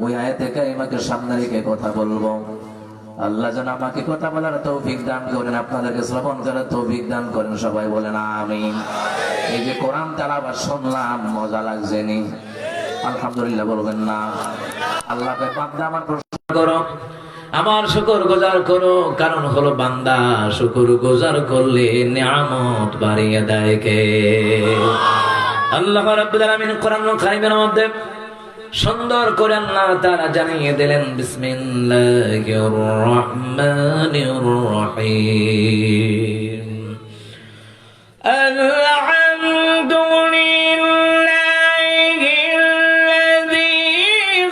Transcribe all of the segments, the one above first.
ওই আয়াতে কারিমাকে সামনে রেখে কথা বলবো। আল্লাহ যেন আমাকে কথা বলার তৌফিক দান করেন, আপনাদেরকে শ্রবণ করার তৌফিক দান করেন। সবাই বলেন আমিন। এই যে কোরআন তেলাওয়াত শুনলাম, মজা লাগছে নি? আলহামদুলিল্লাহ বলবেন না? আল্লাহকে বান্দা আমার প্রশ্ন করো, আমার শুকর গুজার করো। কারণ হলো বান্দা শুকর গুজার করলে নিয়ামত বাড়িয়ে দেয় কে? আল্লাহ রাব্বুল আলামিন কোরআনুল কারীমের মধ্যে সুন্দর করে আল্লাহ তাআলা জানিয়ে দিলেন, বিসমিল্লাহির রহমানির রহিম। আলহামদুলিল্লাহিল্লাযী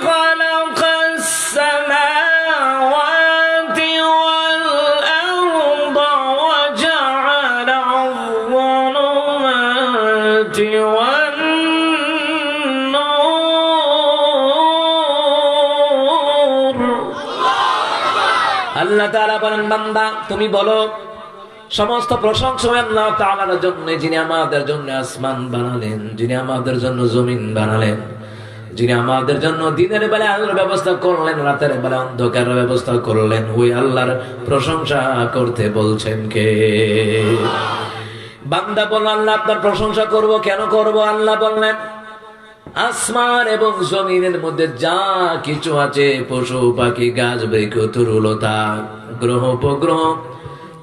খালাকাস সামাওয়াতি ওয়াল আরদা ওয়া জাআলা আয-যুলুমাতি ওয়ান আল্লাহ তাআলা বলেন, বান্দা তুমি বলো সমস্ত প্রশংসা আল্লাহ তাআলার জন্য, যিনি আমাদের জন্য আসমান বানালেন, যিনি আমাদের জন্য জমিন বানালেন, যিনি আমাদের জন্য দিনের বেলা আলোর ব্যবস্থা করলেন, রাতের বেলা অন্ধকারের ব্যবস্থা করলেন। ওই আল্লাহর প্রশংসা করতে বলছেন কে? বান্দা বলল, আল্লাহ আপনার প্রশংসা করব, কেন করব? আল্লাহ বললেন, আসমান এবং জমিনের মধ্যে যা কিছু আছে, পশু পাখি গাছ বৃক্ষ তরুলতা গ্রহ উপগ্রহ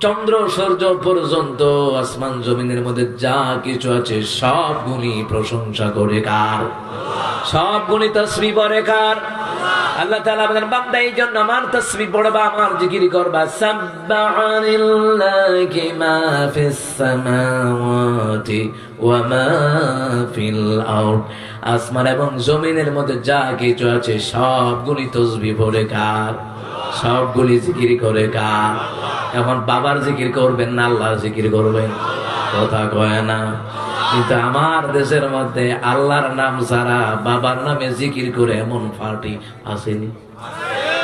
চন্দ্র সূর্য পর্যন্ত আসমান জমিনের মধ্যে যা কিছু আছে সবগুলি প্রশংসা করে কার? সবগুলি তাসবিহ পড়ে কার? আল্লাহ তাআলা বলেন, বান্দা এই জন্য আমার তাসবিহ পড়বা, আমার জিকির করবা। সাব্বাহালিল্লাহি মা ফিস সামাওয়াতি ওয়া মা ফিল আরদ। আসমান এবং জমিনের মধ্যে যা কিছু আছে সবগুলি তাসবিহ পড়ে কার? সবগুলি জিকির করে কার? এখন বাবার জিকির করবেন না আল্লাহর জিকির করবেন? কথা কয় না। কিন্তু আমার দেশের মধ্যে আল্লাহর নাম ছাড়া বাবার নামে জিকির করে এমন পার্টি আসেনি?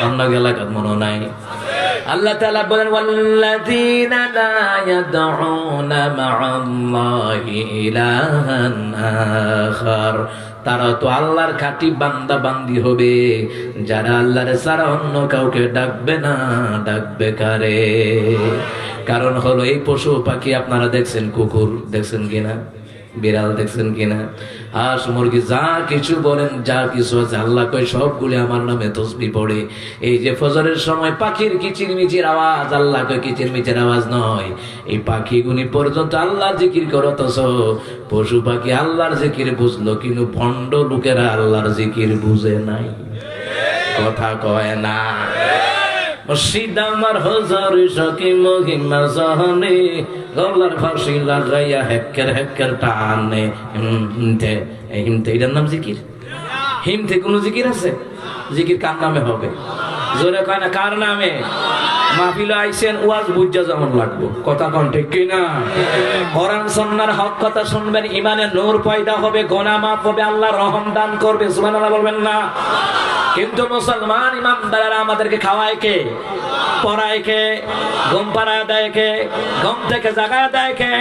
অন্য এলাকার মনে নাই? আল্লাহ তাআলা বলেন, ওয়াল্লাযীনা লা ইয়াদউনা মা'আল্লাহি ইলাহান আখার। তারা তো আল্লাহর খাঁটি বান্দা বান্দি হবে যারা আল্লাহর ছাড়া অন্য কাউকে ডাকবে না। ডাকবে কারে? কারণ হলো এই পশু পাখি আপনারা দেখছেন, কুকুর দেখছেন কিনা, বিড়াল দেখছেন কিনা, হাঁস মুরগি যা কিছু বলেন, যা কিছু আছে আল্লাহ কয় সবগুলি আমার নামে তাসবিহ পড়ে। এই যে ফজরের সময় পাখির কিচিরমিচির আওয়াজ, আল্লাহ কয় কিচিরমিচির আওয়াজ নয়, এই পাখিগুলি পর্যন্ত আল্লাহ জিকির করে। অথচ পশু পাখি আল্লাহর জিকির বুঝলো, কিন্তু ভণ্ড লোকেরা আল্লাহর জিকির বুঝে নাই। কথা কয় না? মসজিদ আমার হুজুর সকি মহিমা জানে, গলার ফাঁসি লাগাইয়া হেক্কের হেক্কের টানে। হিমতে হিমতে এটার নাম জিকির? হিমতে কোন জিকির আছে? জিকির কার নামে হবে? জোরে কয় না, কার নামে? মাহফিলে আইছেন, ওয়াজ বুঝা যেমন লাগবো। কথা কোন ঠিক কিনা? কোরআন সুন্নাহর হক কথা শুনবেন, ইমানে নূর পয়দা হবে, গুনাহ মাফ হবে, আল্লাহ রহম দান করবে। সুবহানাল্লাহ বলবেন না? কিন্তু মুসলমান ইমানদাররা আমাদেরকে খাওয়ায় কে? পড়ায় কে? ঘুম পাড়ায় দেয় কে? ঘুম থেকে জাগায় দেয় কে?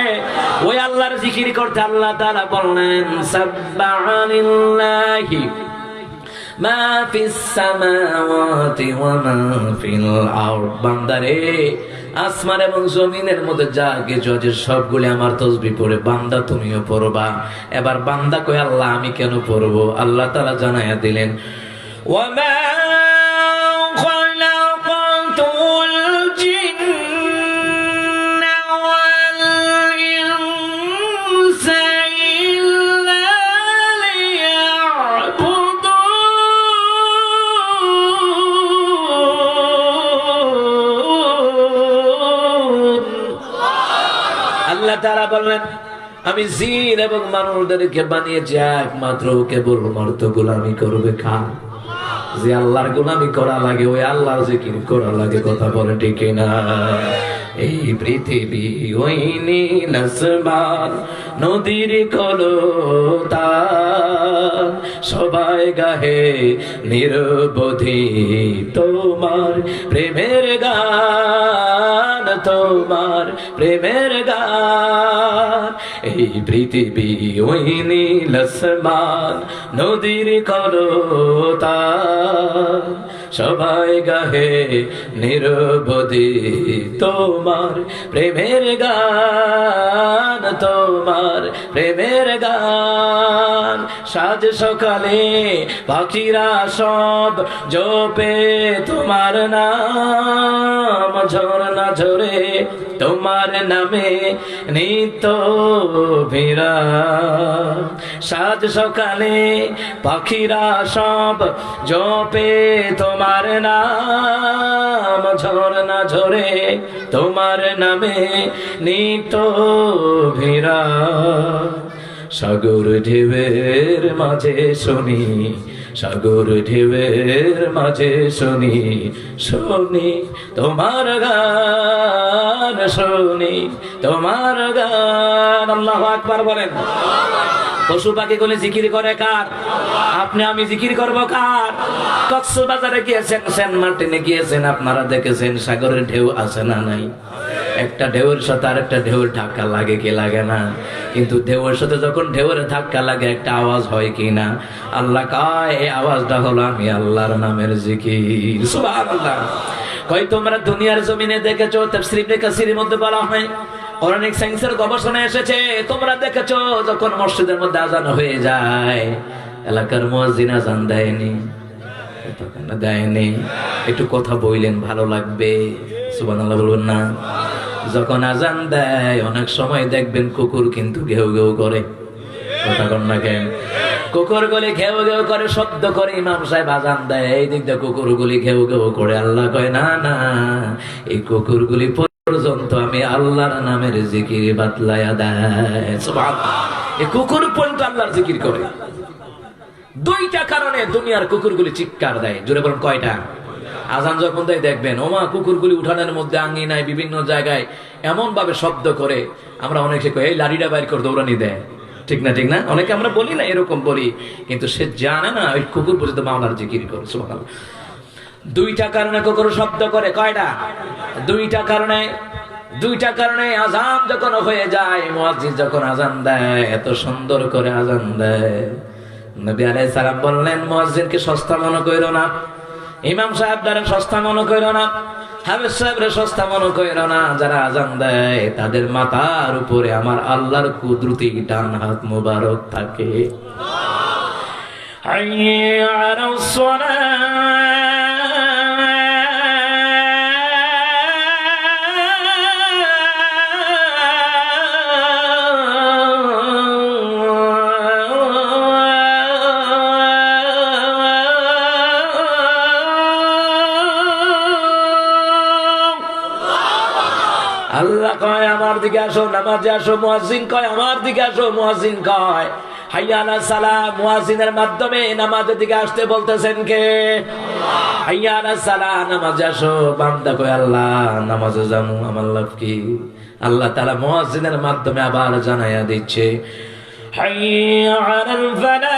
ওই আল্লাহর জিকির করতে আল্লাহ তাআলা বললেন, সাব্বাহালিল্লাহি মা ফিস সামাওয়াতি ওয়া মা ফিল আরদ। বান্দারে আসমান এবং জমিনের মধ্যে যা কিছু আছে সবগুলি আমার তাসবিহ পড়ে। বান্দা তুমিও পড়বা। এবার বান্দা কয়, আল্লাহ আমি কেন পড়বো? আল্লাহ তাআলা জানাইয়া দিলেন, وما خلقت الجن والإنس إلا ليعبدون। আল্লাহ তাআলা বললেন, আমি জিন এবং মানুষদেরকে বানিয়েছি একমাত্র কেবলমাত্র গোলামি করবে কার? যে আল্লাহর গোলামি করা লাগে, ওই আল্লাহর জিকির করা লাগে। কথা বলে ঠিক না? এই পৃথিবী ওই নীল আসমান নদীর কলতান, সবাই গাহে নিরবধি তোমার প্রেমের গান, তোমার প্রেমের গান। এই পৃথিবী ওই নীল আসমান নদীর কলতান সবাই গাহে নিরবধি তোমার প্রেমের গান, তোমার প্রেমের গান। সাজ সকালে পাখিরা সব জপে তোমার নাম, ঝরনা ঝরে তোমার নামে নিত্য ভিড়া। সাজ সকালে পাখিরা সব জপে তোমার নাম, ঝরনা ঝরে তোমার নামে নিত্য ভিড়া। সাগর ঢেউয়ের মাঝে শুনি, সাগর ঢেউয়ের মাঝে শুনি, শুনি তোমার গান, শুনি তোমার গান। আল্লাহু আকবার বলেন। পশু পাখি গুলি জিকির করে কার? আপনি আমি জিকির করবো কার? কক্সবাজারে গিয়েছেন, সেন্ট মার্টিনে গিয়েছেন, আপনারা দেখেছেন সাগরের ঢেউ আছে না নাই? একটা ঢেউয়ের সাথে আরেকটা ঢেউয়ের ধাক্কা লাগে কি লাগে না? কিন্তু ঢেউয়ের সাথে যখন ঢেউয়ের ধাক্কা লাগে একটা আওয়াজ হয় কি না? আল্লাহ কয় এই আওয়াজটা হলো আমি আল্লাহর নামের জিকির। সুবহানাল্লাহ। কই তোমরা দুনিয়ার জমিনে দেখেছো? তাফসীর ইবনে কাসিরের মধ্যে বলা হয়, অনেক সায়েন্সের গবেষণা এসেছে, তোমরা দেখেছো যখন মসজিদের মধ্যে আজান হয়ে যায় এলাকার মুয়াজ্জিন আজান দেয়নি, দেয়নি, একটু কথা বললেন ভালো লাগবে, সুবহানাল্লাহ বলবেন না? যখন আজান দেয় অনেক সময় দেখবেন কুকুর কিন্তু ঘেউ ঘেউ করে, কথা কন না কেন? কুকুর গুলি ঘেউ ঘেউ করে, শব্দ করে। ইমাম সাহেব আজান দেয়, এই দিক দিয়ে কুকুর গুলি ঘেউ ঘেউ করে। আল্লাহ কয় না না, এই কুকুর গুলি পর্যন্ত আমি আল্লাহর নামের জিকির বাতলায়া দেয়। সুবহানাল্লাহ। এই কুকুর পর্যন্ত আল্লাহর জিকির করে। দুইটা কারণে দুনিয়ার কুকুরগুলি চিৎকার দেয়। জোরে বলুন কয়টা? আজান যখন দেয় দেখবেন ওমা কুকুরগুলি উঠানের মধ্যে, আঙ্গিনায়, বিভিন্ন জায়গায় এমন ভাবে শব্দ করে, আমরা অনেকে কই এই লাড়িটা বাইর করে দৌড়ানি দেয়, ঠিক না? ঠিক না? অনেকে আমরা বলি না, এরকম বলি, কিন্তু সে জানে না ওই কুকুর পর্যন্ত মাওলার জিকির করে। সুবহানাল্লাহ। দুইটা কারণে কুকুর শব্দ করে। কয়টা? দুইটা কারণে। দুইটা কারণে আজান যখন হয়ে যায়, মুয়াজ্জিন যখন আজান দেয়, এত সুন্দর করে আজান দেয়, নবী আলাইহিস সালাম বললেন মুয়াজ্জিনকে সস্তা মনে কইরো না, ইমাম সাহেবদের সস্তা মনে কইরো না, হাফেজ সাহেবরে সস্তা মনে কইরো না। যারা আজান দেয় তাদের মাথার উপরে আমার আল্লাহর কুদরতি ডান হাত মুবারক থাকে। হাইয়া আলাস সালাহ। আল্লাহ কয় আমার দিকে আসো, নামাজে আসো। মুয়াজ্জিন কয় আমার দিকে আসো। মুয়াজ্জিন কয় হাইয়া আলাস সালাহ। মুয়াজ্জিনের মাধ্যমে নামাজের দিকে আসতে বলতেছেন কে? আল্লাহ। হাইয়া আলাস সালাহ, নামাজে আসো। বান্দা কয় আল্লাহ নামাজে যামু, আমার লাভ কি? আল্লাহ তাআলা মুয়াজ্জিনের মাধ্যমে আবার জানায়া দিচ্ছে হাইয়া আলাল ফালাহ।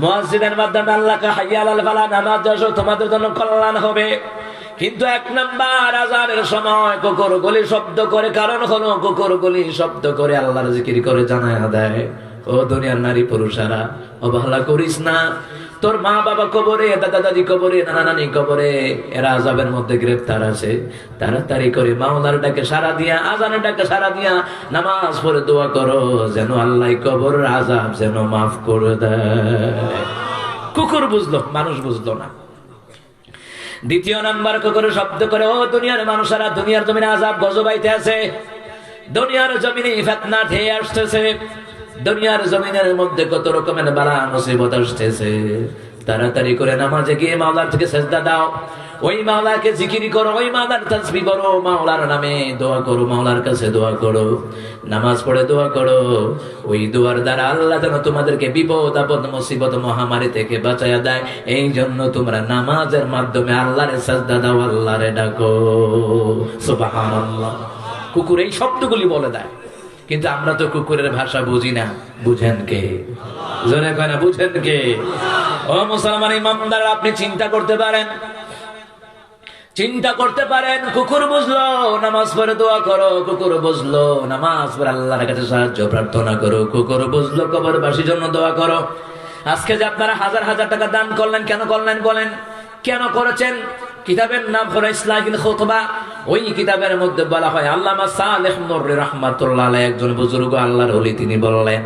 মুয়াজ্জিনের মাধ্যমে আল্লাহকে হাইয়া আলাল ফালাহ, নামাজ আসো, তোমাদের জন্য কল্যাণ হবে। কিন্তু এক নাম্বার আযানের সময় কুকুরগুলি শব্দ করে, কারণ হলো কুকুরগুলি শব্দ করে আল্লাহর জিকির করে জানায়া দেয় ও দুনিয়ার নারী পুরুষেরা অবহেলা করিস না। তোর মা বাবা কবরে, দাদা দাদি কবরে, নানা নানি কবরে, এরা আযাবের মধ্যে গ্রেফতার আছে। তাড়াতাড়ি করে মাওলার ডাকে সাড়া দিয়া, আযানের ডাকে সাড়া দিয়া নামাজ পড়ে দোয়া করো যেন আল্লাহ কবরের আযাব যেন মাফ করে দেয়। কুকুর বুঝলো, মানুষ বুঝলো না। দ্বিতীয় নাম্বার কুকুর শব্দ করে ও দুনিয়ার মানুষেরা, দুনিয়ার জমিনে আযাব গজব আইতে আছে, দুনিয়ার জমিনে ফিতনা ঢেয়ে আসতেছে, দুনিয়ার জমিনের মধ্যে কত রকমের বালা মুসিবত আসতেছে। তাড়াতাড়ি করে নামাজে গিয়ে মাওলার থেকে সেজদা দাও। ওই মাওলাকে জিকির করো, ওই মাওলার তাসবিহ করো, মাওলার নামে দোয়া করো, মাওলার কাছে দোয়া করো, নামাজ পড়ে দোয়া করো। ওই দোয়ার দ্বারা আল্লাহ যেন তোমাদেরকে বিপদ আপদ মুসিবত মহামারী থেকে বাঁচায়া দেয়। এই জন্য তোমরা নামাজের মাধ্যমে আল্লাহরে সাজদা দাও, আল্লাহরে ডাকো। সুবহানাল্লাহ। কুকুর এই শব্দগুলি বলে দেয়, কিন্তু আমরা তো কুকুরের ভাষা বুঝি না। বুঝেন কে? জোরে কয় না, বুঝেন কে? ও মুসলমান ইমানদার, আপনি চিন্তা করতে পারেন, চিন্তা করতে পারেন, কুকুর বুঝলো নামাজ পড়ে দোয়া করো, কুকুর বুঝলো নামাজ পড়ে আল্লাহর কাছে সাহায্য প্রার্থনা করো, কুকুর বুঝলো কবরবাসীর জন্য দোয়া করো। আজকে যে আপনারা হাজার হাজার টাকা দান করলেন, কেন করলেন বলেন? কেন করেছেন? কিতাবের নাম হলো ইসলাহিল খুতবা। ওই কিতাবের মধ্যে বলা হয়, আল্লামা সালেহ নূরী রাহমাতুল্লাহ আলাইহি একজন বুজুর্গ আল্লাহর ওলি, তিনি বললেন,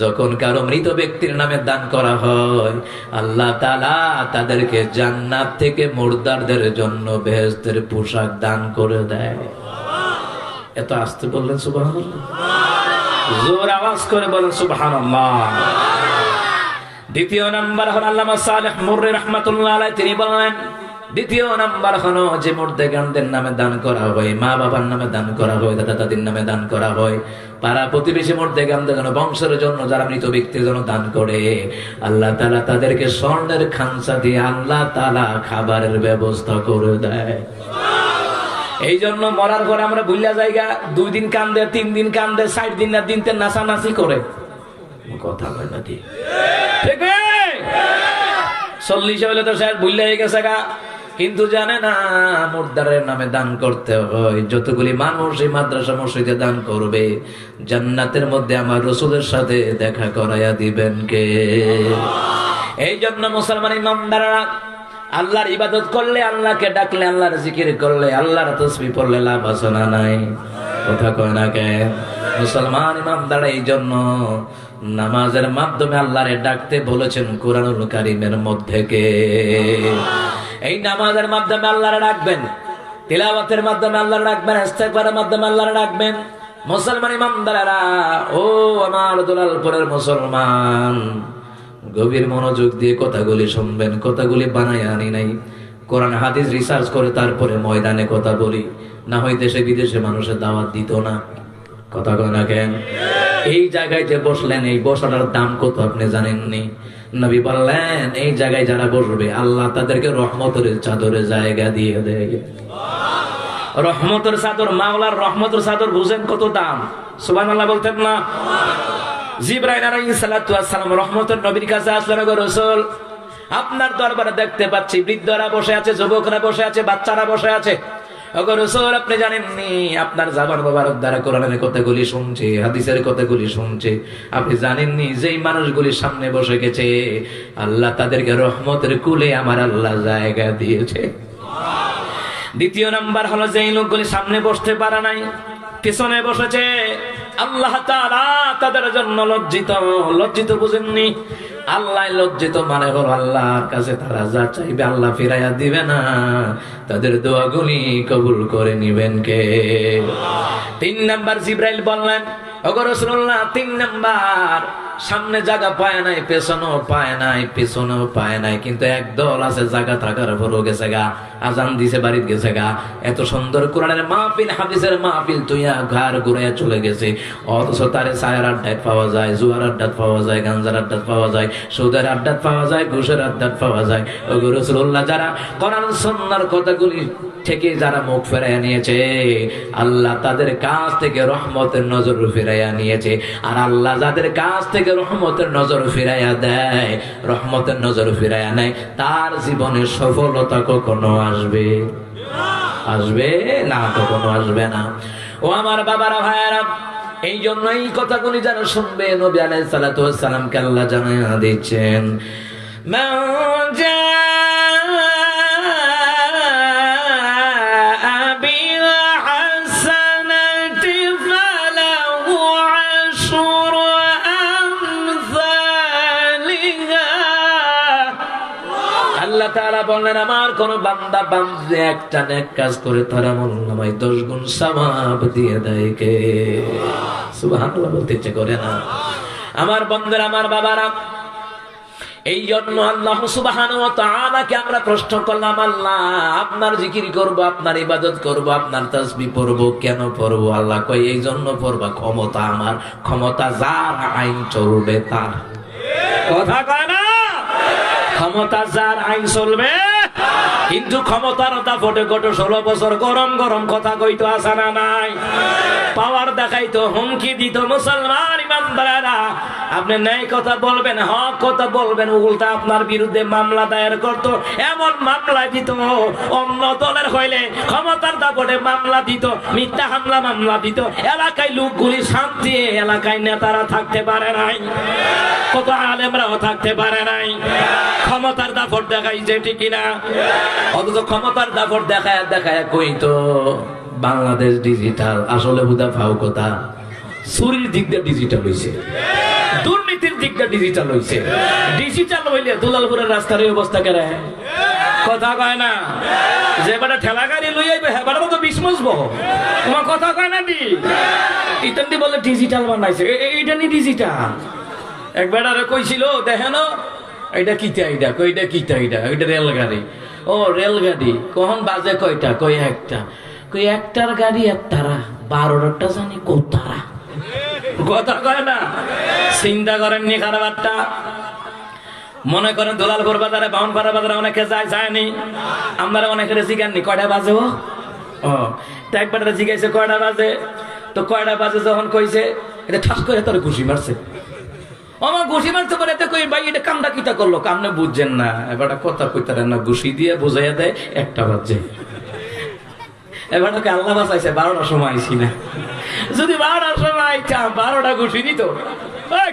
যখন কারো মৃত ব্যক্তির নামে দান করা হয়, আল্লাহ তাআলা তাদেরকে জান্নাত থেকে মুর্দারদের জন্য বেহেশতের পোশাক দান করে দেয়। এত আস্তে বললেন সুবহানাল্লাহ, জোর আওয়াজ করে বলেন সুবহানাল্লাহ। দ্বিতীয় নাম্বার হলো আল্লামা সালেহ নূরী রাহমাতুল্লাহ আলাইহি, তিনি বলেন, দ্বিতীয় নাম্বার হলো যে মুর্দাগানদের নামে দান করা হয়, মা বাবার নামে দান করা হয়, দাদা দাদির নামে দান করা হয়, পাড়া প্রতিবেশী মুর্দাগানদের জন্য, বংশের জন্য, যারা মৃত ব্যক্তির জন্য দান করে, আল্লাহ তাআলা তাদেরকে স্বর্ণের খানসা দিয়ে আল্লাহ তাআলা খাবারের ব্যবস্থা করে দেয়। এই জন্য মরার পরে আমরা ভুলিয়া যাইগা, 2 দিন কান্দে, 3 দিন কান্দে, 60 দিন না দিনতে নাচানাচি করে। কথা হয় না ঠিক? ঠিক 40 হইলে তো স্যার ভুলিয়া হয়ে গেছে গা, কিন্তু জানে না মুর্দারের নামে দান করতে হয়। যতগুলি মানুষ এই মাদ্রাসা মসজিদে দান করবে, জান্নাতের মধ্যে আমার রাসূলের সাথে দেখা করাইয়া দিবেন কে? এই জন্য মুসলমান ইমানদাররা আল্লাহর ইবাদত করলে, আল্লাহকে ডাকলে, আল্লাহর জিকির করলে, আল্লাহর তাসবিহ পড়লে লাভ আছে না নাই? কথা কয় না কে? মুসলমান ইমানদাররা এই জন্য নামাজের মাধ্যমে আল্লাহরে ডাকতে বলেছেন কুরআনুল কারীমের মধ্যে কে? এই নামাজের মাধ্যমে আল্লাহরে ডাকবেন, তিলাওয়াতের মাধ্যমে আল্লাহরে ডাকবেন, ইস্তেগফারের মাধ্যমে আল্লাহরে ডাকবেন। মুসলমান ইমানদাররা, ও আমার দুলালপুরের মুসলমান, গভীর মনোযোগ দিয়ে কথাগুলি শুনবেন। কথাগুলি বানায় আনি নাই, কোরআন হাদিস রিসার্চ করে তারপরে ময়দানে কথা বলি, না হয় দেশে বিদেশে মানুষের দাওয়াত দিত না। কথা কয় না কেন? এই জায়গায় যে বসলেন, এই বসাটার দাম কত আপনি জানেননি? নবী বললেন, এই জায়গায় যারা বসবে আল্লাহ তাদেরকে রহমতের চাদরে জায়গা দিয়ে দেয়। রহমতের চাদর, মাওলার রহমতের চাদর বুঝেন কত দাম? সুবহানাল্লাহ বলতেন না? জিবরাইল আলাইহিস সালাতু ওয়াস সালাম রহমতের নবীর কাছে আসলেন, গো রাসূল, আপনার দরবারে দেখতে পাচ্ছি বৃদ্ধরা বসে আছে, যুবকরা বসে আছে, বাচ্চারা বসে আছে। ওগো রাসূল, আপনি জানেননি আপনার জাবান মোবারক দ্বারা কোরআনের কথাগুলি শুনছে, হাদিসের কথাগুলি শুনছে, আপনি জানেননি যেই মানুষগুলি সামনে বসে গেছে আল্লাহ তাদেরকে রহমতের কুলে আমার আল্লাহ জায়গা দিয়েছে। দ্বিতীয় নাম্বার হলো যেই লোকগুলি সামনে বসতে পারে নাই, পিছনে বসেছে, আল্লাহ তাআলা তাদের জন্য লজ্জিত। লজ্জিত বুঝেননি? আল্লাহ লজ্জিত মানে হলো আল্লাহর কাছে তারা যা চাইবে আল্লাহ ফিরাইয়া দিবে না, তাদের দোয়াগুলি কবুল করে নিবেন কে? 3 নাম্বার জিবরাইল বললেন, ওগো রাসূলুল্লাহ, 3 নাম্বার সামনে জায়গা পায় নাই, পেছনেও পায় নাই, পেছনেও পায় নাই, কিন্তু একদল আছে জায়গা থাকার পরও গেছে গা, আজান দিছে বাড়িতে গেছে গা, এত সুন্দর কোরআনের মাহফিল, হাদিসের মাহফিল তুইয়া ঘর ঘুরাইয়া চলে গেছে, অথচ তারে ছায়ের আড্ডায় পাওয়া যায়, জুয়ার আড্ডাত পাওয়া যায়, গাঞ্জার আড্ডাত পাওয়া যায়, সুদের আড্ডাত পাওয়া যায়, ঘুষের আড্ডাত পাওয়া যায়। ওগো রাসূলুল্লাহ, যারা কোরআন সুন্নাহর কথাগুলি থেকে যারা মুখ ফেরাইয়া নিয়েছে, আল্লাহ তাদের কাছ থেকে রহমতের নজর ফিরাইয়া নিয়েছে। আর আল্লাহ যাদের কাছ থেকে রহমতের নজর ফিরাইয়া দেয়, রহমতের নজর ফিরাইয়া নেয়, তার জীবনে সফলতা কখনো আসবে আসবে না? কখনো আসবে না। ও আমার বাবারা, ভাইয়ারা, এই জন্য এই কথাগুলি যারা শুনবে, নবী আলাইহিস সালাতু ওয়াস সালামকে আল্লাহ জানায়া দিচ্ছেন, মান তাআলা বললেন, আমার কোন বান্দা বান্দে একটা নেক কাজ করে তার আমলনামায় 10 গুণ সওয়াব দিয়ে দেয় কে? সুবহানাল্লাহ বলতে ইচ্ছে করে না? আমার বন্ধুরা, আমার বাবারা, এই জন্য আল্লাহ সুবহানাহু ওয়া তাআলাকে আমরা প্রশ্ন করলাম, আল্লাহ আপনার জিকির করব, আপনার ইবাদত করব, আপনার তাসবিহ পড়ব, কেন পড়ব? আল্লাহ কয় এই জন্য পড়বা, ক্ষমতা আমার, ক্ষমতা যার আইন চলবে তার। কথা কয় না, ক্ষমতা যার আইন চলবে। কিন্তু ক্ষমতার দাপটে গত 16 বছর গরম গরম কথা কইতো, আসা না নাই? পাওয়ার দেখাইতো, হুমকি দিত। মুসলমান ইমানদারেরা, আপনি ন্যায় কথা বলবেন, হক কথা বলবেন, উল্টা আপনার বিরুদ্ধে মামলা দায়ের করতো। এমন মামলা দিত, অন্য দলের হইলে ক্ষমতার দাপটে মামলা দিত, মিথ্যা হামলা মামলা দিত। এলাকায় লোকগুলি শান্তি, এলাকায় নেতারা থাকতে পারে নাই, কত আলেমরাও থাকতে পারে নাই। ক্ষমতার দাপট দেখাইছে, ঠিক কিনা? অথচ ক্ষমতার দাপট দেখায় দেখায় কইতো বাংলাদেশ ডিজিটাল। আসলে হুদা ফাও কথা, চুরির দিক দিয়ে ডিজিটাল হইছে, দুর্নীতির দিক দিয়ে ডিজিটাল হইছে। ডিজিটাল হইলে দুলালপুরের রাস্তার এই অবস্থা কেন? কথা কয় না, যে বেটা ঠেলা গাড়ি লই আইবে হ্যাঁ বেটা তো বিষ মজবো, তোমার কথা কয় না দি ইতান্তি বলে ডিজিটাল বানাইছে, এইটা নি ডিজিটাল। এক বেটারে কইছিল, দেখেন এটা কিতা, এইটা কইটা কিতা, এটা রেলগাড়ি। ও রেলগাড়ি, কখন বাজে কয়টা? কই একটা। কই একটার গাড়ি এক তারা, 12টা জানি কোতারা। কথা কয় না, চিন্তা করেন নি কারবারটা। মনে করেন দুলালপুর বাজারে, বাউনপাড়া বাজারে অনেকে যায়নি, আপনারা অনেকের জিজ্ঞাননি কয়টা বাজে। ও তো একবার জিজ্ঞাসা কয়টা বাজে, তো কয়টা বাজে যখন কইছে, এটা ঠাস করে তোর ঘুষি মারছে। আমার ঘুষি মারতে পারে, কই ভাই এটা কামটা কিতা করলো, কামনে বুঝছেন না। এবার কথা কইতারে না, ঘুষি দিয়ে বুঝাইয়া দেয় 1টা বাজে। এবারকে আল্লাহ বাঁচাইছে, 12টার সময় আইছি না। যদি 12টার সময় আইতাম, 12টা ঘুষি দিত।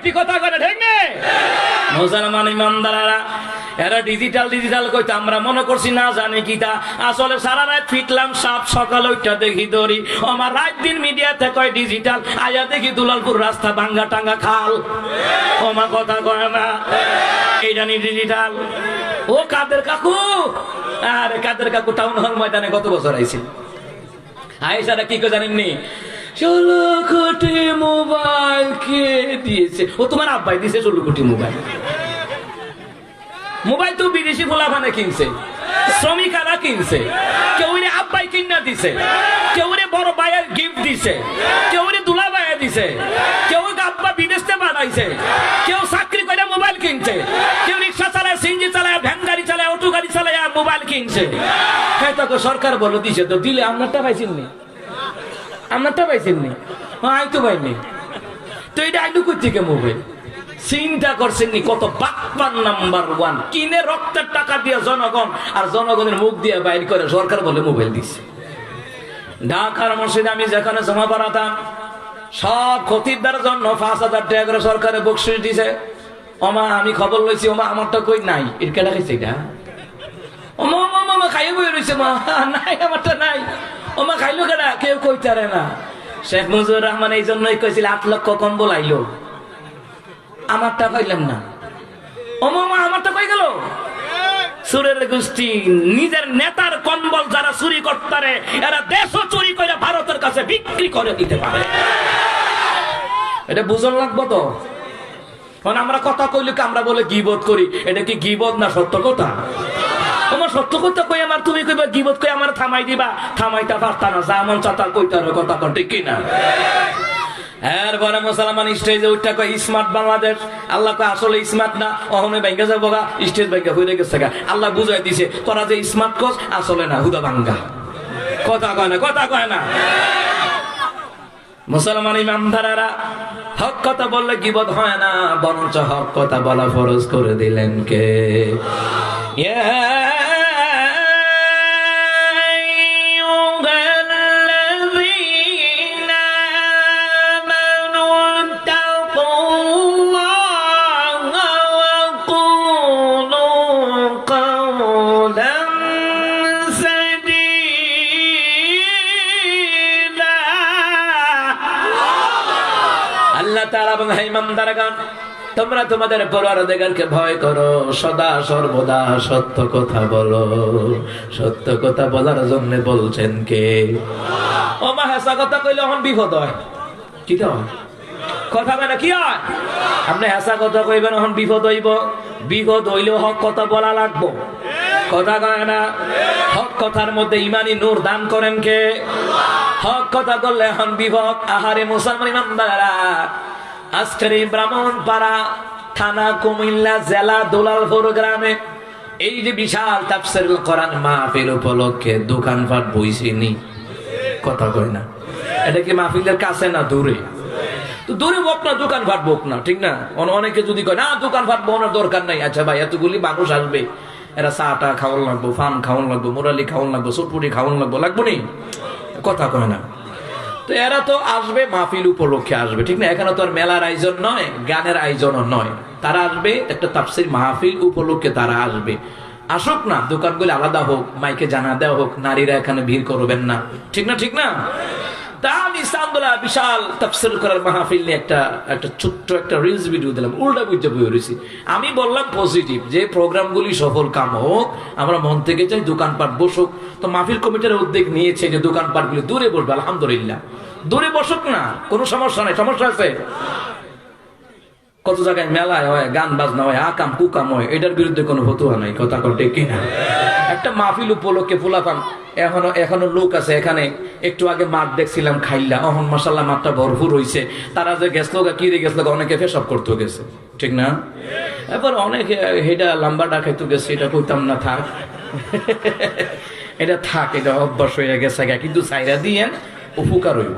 কি কথা কয় ঠিক নেই? মুসলমান ইমানদারেরা, এরা ডিজিটাল ডিজিটাল কইতো, আমরা মনে করছি না জানি কিতা। আসলে সারা রাত ফিটলাম, সাপ সকাল ওইটা দেখি দড়ি। আমার রাত দিন মিডিয়াতে কয় ডিজিটাল, আয়া দেখি দুলালপুর রাস্তা ভাঙ্গা টাঙ্গা খাল। আমার কথা কয় না, এইটা নি ডিজিটাল। ও কাদের কাকু, আরে কাদের কাকু টাউন হল ময়দানে গত বছর আইছিল। আয়েশারা কি করে জানেননি? 16 কোটি মোবাইল কে দিয়েছে? ও তোমার আব্বাই দিয়েছে 16 কোটি মোবাইল। মোবাইল তো বিদেশি ফোলাফানে কিনছে, শ্রমিকারা কিনছে, কেউ আব্বাই কিনা দিছে, কেউ বড় ভাইয়ের গিফট দিছে, কেউ দুলা ভাইয়া দিছে, কেউ আব্বা বিদেশে পাঠাইছে, কেউ চাকরি করে মোবাইল কিনছে, কেউ রিক্সা চালায়, সিএনজি চালায়, ভ্যান গাড়ি চালায়, অটো গাড়ি চালায়, মোবাইল কিনছে। হ্যাঁ তো সরকার বলে দিছে, তো দিলে আপনারটা পাইছেননি, আপনারটা পাইছেননি, আই তো পাইনি। তো এটা আইলু কই থেকে মোবাইল? চিন্তা করছেননি কত বাটপার নাম্বার 1 কিনে রক্তের টাকা দিয়ে জনগণ, আর জনগণের মুখ দিয়ে বাইর করে সরকার বলে মোবাইল দিচ্ছে। ঢাকার মসজিদে আমি যেখানে জমা পড়াতাম, সব খতিবদার জন্য 5,000 টাকা করে সরকারে বকশিশ দিছে। ওমা আমি খবর লইছি, ওমা আমারটা কই নাই, এর কেটা খাইছে এটা? ওমা মামা খাইয়ে বই রয়েছে, মা নাই আমারটা নাই। ওমা খাইলো কেনা, কেউ কইতারে না। শেখ মুজিবুর রহমান এই জন্যই কইছিল 8 লক্ষ কম্বল আইলো, আমারটা পাইলাম না। ও মামা আমারটা পাই গেল। সুরের গোষ্ঠী নিজের নেতার কম্বল যারা চুরি করতে পারে, এরা দেশও চুরি করে ভারতের কাছে বিক্রি করে দিতে পারে। এটা বুঝন লাগবো তো। আমরা কথা কইলে আমরা বলে গীবত করি, এটা কি গীবত না সত্য কথা? তোমার সত্য কথা কই আমার, তুমি কইবা গীবত কই আমার থামাই দিবা, থামাইতে পারতা না, যা মন চাতা কইতে হবে কথা কর, ঠিক কিনা? এরপরে মুসলমান স্টেজে উঠা কয় স্মার্ট বাংলাদেশ। আল্লাহ কয় আসলে স্মার্ট না, অহনে ব্যাংকে যাবো গা, স্টেজ ব্যাংকে হয়ে গেছে গা। আল্লাহ বুঝাই দিছে তোরা যে স্মার্ট কস, আসলে না, হুদা ভাঙ্গা। কথা কয় না, কথা কয় না। মুসলমান ইমানদারেরা, হক কথা বললে গীবত হয় না, বরঞ্চ হক কথা বলা ফরজ করে দিলেন কে? তোমরা তোমাদের পরওয়ারদিগারকে ভয় করো, সদা সর্বদা সত্য কথা বলো। সত্য কথা বলার জন্য বলছেন কে? ও মা, হাসা কথা কইলে এখন বিপদ হয়। কি হয়? কথা বলে কি হয়? আপনি হাসা কথা কইবেন, এখন বিপদ হইব। বিপদ হইলেও হক কথা বলা লাগবো, কথা কয় না? হক কথার মধ্যে ইমানি নূর দান করেন কে? হক কথা বললে এখন বিপদ। আহারে মুসলমান ইমানদারেরা, আজকের এই ব্রাহ্মণপাড়া থানা, কুমিল্লা জেলা, দুলালপুর গ্রামে এই যে বিশাল তাফসীরুল কোরআন মাহফিল উপলক্ষে দোকানপাট বইছেনি, কথা কয় না? এটা কি মাহফিলের কাছে না দূরে? তো দূরে হোক না, দোকানপাট হোক না, ঠিক না? অনেকে যদি কয় না দোকানপাট বোনার দরকার নাই, আচ্ছা ভাই এতগুলি মানুষ আসবে, এরা চাটা খাওয়ান লাগবো, ফান খাওয়ান লাগবো, মুরালি খাওয়ান লাগবো, চটপুরি খাওয়ান লাগবো নি, কথা কয় না? তো এরা তো আসবে মাহফিল উপলক্ষে আসবে, ঠিক না? এখানে তো আর মেলার আয়োজন নয়, গানের আয়োজনও নয়, তারা আসবে একটা তাফসীর মাহফিল উপলক্ষে, তারা আসবে। আসুক না, দোকানগুলি আলাদা হোক, মাইকে জানা দেওয়া হোক, নারীরা এখানে ভিড় করবেন না, ঠিক না? ঠিক না? তা আমি ইসলামদুল্লাহ বিশাল তাফসীর করার মাহফিল নিয়ে একটা ছোট্ট একটা রিলস ভিডিও দিলাম, উল্টা বুঝতে পেরেছি। আমি বললাম পজিটিভ, যে প্রোগ্রামগুলি সফল কাম হোক, আমরা মন থেকে চাই দোকানপাট বসুক। তো মাহফিল কমিটির উদ্যোগ নিয়েছে যে দোকানপাটগুলি দূরে বসবে, আলহামদুলিল্লাহ দূরে বসুক না, কোনো সমস্যা নাই। সমস্যা আছে? কত জায়গায় মেলায় হয়, গান বাজনা হয়, আকাম কুকাম হয়, এটার বিরুদ্ধে কোনো ফতোয়া নাই, কথা কটে কিনা? একটা মাহফিল উপলক্ষে ফুলাফান এখনো লোক আছে এখানে। একটু আগে মাঠ দেখছিলাম খাইলা, অহন মাশাআল্লাহ মাঠটা ভরপুর হইছে। তারা যে গেছলো কি রে গেছলো, অনেকে পেশাব করতে গেছে, ঠিক না? এবার অনেকে হেডা লম্বাটা খাইতে গেছে, এটা কইতাম না, থাক এটা থাক, এটা অভ্যাস হয়ে গেছে, কিন্তু সাইরা দিয়েন উপকার হইব।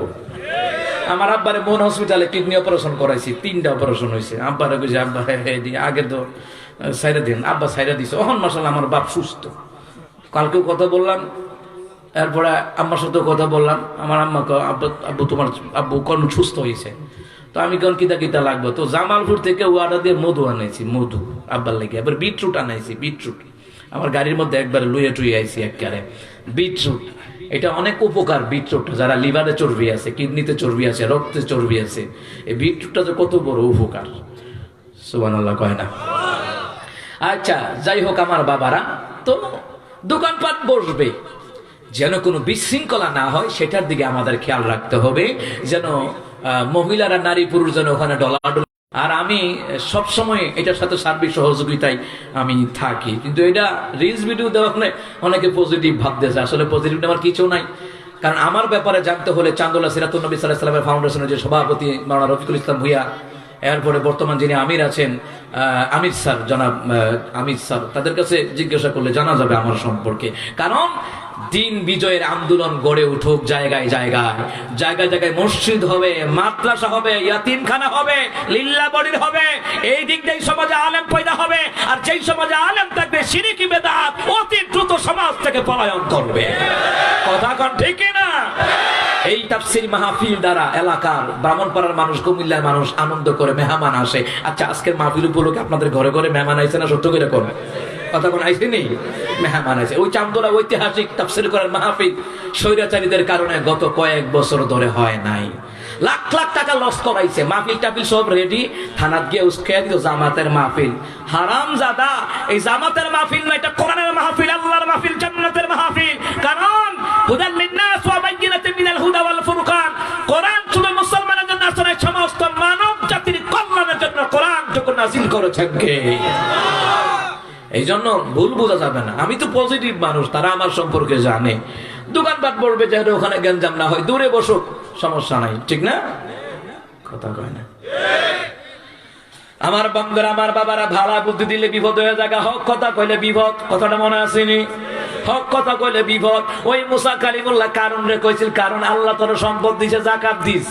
আমার আব্বারে মন হসপিটালে কিডনি অপারেশন করাইছি, 3টা অপারেশন হয়েছে। আব্বারে কইছে আব্বা আগে তো সাইরা দিন, আব্বা সাইরা দিছে। অহন মাশাআল্লাহ আমার বাপ সুস্থ। কালকেও কথা বললাম, এরপরে আম্মার সাথেও কথা বললাম। আমার আম্মাকে আব্বু তোমার আব্বু কোন সুস্থ হয়েছে। তো আমি কোন কিতা লাগবে, তো জামালপুর থেকে ওয়ার্ডা দিয়ে মধু আনাইছি, মধু আব্বার লেগে। এবার বিটরুট আনাইছি, বিটরুট আমার গাড়ির মধ্যে একবারে লুয়ে টুয়ে আইছি একেবারে। বিটরুট এটা অনেক উপকার। বিটরুট যারা লিভারে চর্বি আছে, কিডনিতে চর্বি আছে, রক্তে চর্বি আছে, এই বিটরুটটা যে কত বড় উপকার, সুবহানাল্লাহ কয় না? আচ্ছা যাই হোক, আমার বাবারা তো দোকানপাট বসবে, যেন কোনো বিশৃঙ্খলা না হয় সেটার দিকে আমাদের খেয়াল রাখতে হবে, যেন মহিলারা নারী পুরুষ যেন ওখানে ডলাডল। আর আমি সবসময় এটার সাথে সার্বিক সহযোগিতায় আমি থাকি, কিন্তু এটা রিলস ভিডিও দেওয়া অনেকে পজিটিভ ভাবতেছে, আসলে পজিটিভ আমার কিছু নাই। কারণ আমার ব্যাপারে জানতে হলে চান্দোলা সিরাতুন নবী সাল্লাল্লাহু আলাইহি ওয়াসাল্লামের ফাউন্ডেশনের যে সভাপতি মাওলানা রফিকুল ইসলাম ভুইয়া, এরপরে বর্তমান যিনি আমির আছেন আমির স্যার, জনাব আমির স্যার, তাদের কাছে জিজ্ঞাসা করলে জানা যাবে আমার সম্পর্কে। কারণ দিন বিজয়ের আন্দোলন গড়ে উঠুক জায়গায় জায়গায়, জায়গায় জায়গায় মসজিদ হবে, মাদ্রাসা হবে, ইয়াতিমখানা হবে, লিল্লাহ বড়ির হবে। এই দিক দিয়ে সমাজে আলেম পয়দা হবে, আর যেই সমাজে আলেম থাকবে শিরকি বেদাত অতি দ্রুত সমাজ থেকে পলায়ন করবে, কথা কোন ঠিক না? এই তাফসীর মাহফিল দ্বারা এলাকার ব্রাহ্মণপাড়ার মানুষ, কুমিল্লার মানুষ আনন্দ করে, মেহমান আসে। আচ্ছা আজকের মাহফিল উপলক্ষে আপনাদের ঘরে ঘরে মেহমান আইছে না? সত্য করে কোন কথা কোন আইছে নেই? মেহমান আছে। ওই চান্দোলা ঐতিহাসিক তাফসীর করার মাহফিল স্বৈরাচারীদের কারণে গত কয়েক বছর ধরে হয় নাই, লাখ লাখ টাকা লস করাইছে। মাহফিল টাফিল সব রেডি, থানাত গিয়ে উস্কাইয়া দিত জামাতের মাহফিল। হারাম জাদা, এই জামাতের মাহফিল না, এটা কোরআনের মাহফিল, আল্লাহর মাহফিল, জান্নাতের মাহফিল। কারণ হুদাল লিন্নাস ওয়া বাইয়িনাতিন মিনাল হুদা ওয়াল ফুরকান, কোরআন শুধু মুসলমানের জন্য আসলে সমস্ত মানব জাতির কল্যাণের জন্য কোরআন যখন নাযিল করেছেন কে? এই জন্য ভুল বোঝা যাবে না। আমি তো পজিটিভ মানুষ, তারা আমার সম্পর্কে জানে। দোকানপাট বলবে যেন ওখানে গেঞ্জাম না হয়, দূরে বসুক, সমস্যা নাই, ঠিক না? কথা কয় না? আমার বন্ধুরা, আমার বাবারা, ভাড়া বুদ্ধি দিলে বিপদ হয়ে যায়, হক কথা কইলে বিপদ, কথাটা মনে আসেনি? হক কথা কইলে বিপদ। ওই মুসা কালিমুল্লাহ কারণ রে কইছিল, কারণ আল্লাহ তোর সম্পদ দিছে, যাকাত দিস,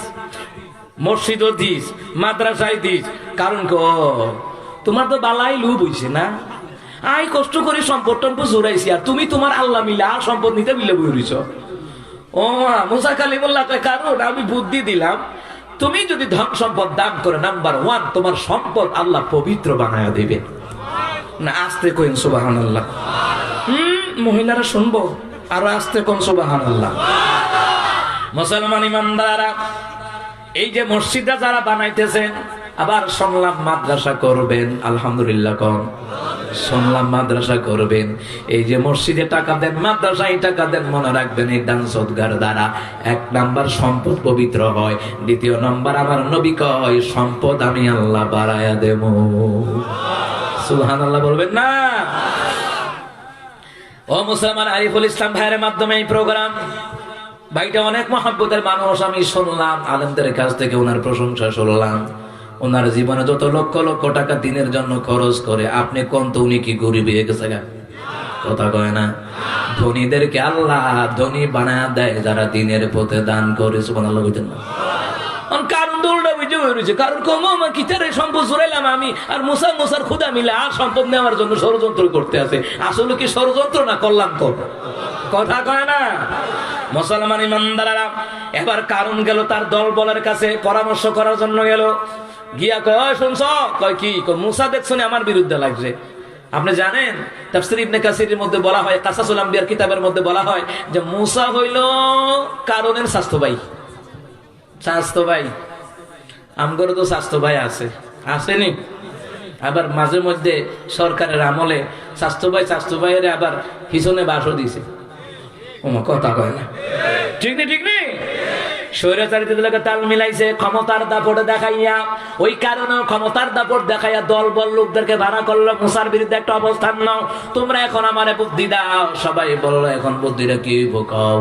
মসজিদও দিস, মাদ্রাসায় দিস। কারণ তোমার তো বালাই লুব হইছে না, আই কষ্ট করে সম্পদ টম্পদ জোরাইছি, আর তুমি তোমার আল্লাহ মিলা আর সম্পদ নিতে মিলে বইছ। ও মুসা কালিমুল্লাহ কারণ আমি বুদ্ধি দিলাম, তুমি যদি ধন সম্পদ দান করে, নাম্বার 1 তোমার সম্পদ আল্লাহ পবিত্র বানায় দিবে না। আস্তে কইন সুবহানাল্লাহ। মহিলারা শুনবো, আরো আস্তে কোন সুবহানাল্লাহ। মুসলমান ইমানদাররা, এই যে মসজিদটা যারা বানাইতেছেন, আবার শুনলাম মাদ্রাসা করবেন, আলহামদুলিল্লাহ কোন শুনলাম মাদ্রাসা করবেন, এই যে মসজিদে টাকা দেন, মাদ্রাসায় টাকা দেন, মনে রাখবেন এই দান সদকার দ্বারা 1 নাম্বার সম্পদ পবিত্র হয়, 2 নাম্বার আমার নবী কয় সম্পদ আমি আল্লাহ বাড়ায়া দেব। সুবহানাল্লাহ বলবেন না? ও মুসলমান, আরিফুল ইসলাম ভাইয়ের মাধ্যমে এই প্রোগ্রাম, ভাইটা অনেক মহব্বতের মানুষ। আমি শুনলাম আলেমদের কাছ থেকে ওনার প্রশংসা শুনলাম, ওনার জীবনে যত লক্ষ লক্ষ টাকা দিনের জন্য খরচ করে, আপনি কোন তো উনি কি গরিব হয়ে গেছে? কথা কয় না? ধনীদেরকে আল্লাহ ধনী বানায় দেয় যারা দিনের পথে দান করে। সুবহানাল্লাহ বলতেন না? কারণ দৌড়টা বুঝে রয়েছে, কারণ কমা কিতারে সম্পদ জোরাইলাম আমি, আর মুসার খুদা মিলে আর সম্পদ নেওয়ার জন্য ষড়যন্ত্র করতে আছে। আসলে কি ষড়যন্ত্র না কল্যাণ? তো কথা কয় না? মুসলমান ইমানদাররা এবার কারণ গেল তার দল বলের কাছে পরামর্শ করার জন্য গেল, গিয়া কয় শুনছ? কয় কি? মুসা দেখছো আমার বিরুদ্ধে লাগছে। আপনি জানেন তাফসীর ইবনে কাসিরের মধ্যে বলা হয়, কাসাসুল আম্বিয়ার কিতাবের মধ্যে বলা হয় যে মুসা হইল কারণের স্বাস্থ্য ভাই। স্বাস্থ্য ভাই আমগর তো স্বাস্থ্য ভাই আসেনি? আবার মাঝে মধ্যে সরকারের আমলে স্বাস্থ্য ভাইয়ের আবার পিছনে বাসও দিছে। কথা কয় না? ঠিক নেই? স্বৈরাচারীদের তাল মিলাইছে ক্ষমতার দাপট দেখাইয়া, ওই কারণে ক্ষমতার দাপট দেখাইয়া দল বল লোকদেরকে ভাড়া করলো মুসার বিরুদ্ধে একটা অবস্থান নাও, তোমরা এখন আমারে বুদ্ধি দাও। সবাই বললো এখন বুদ্ধিটা কি বোকাও।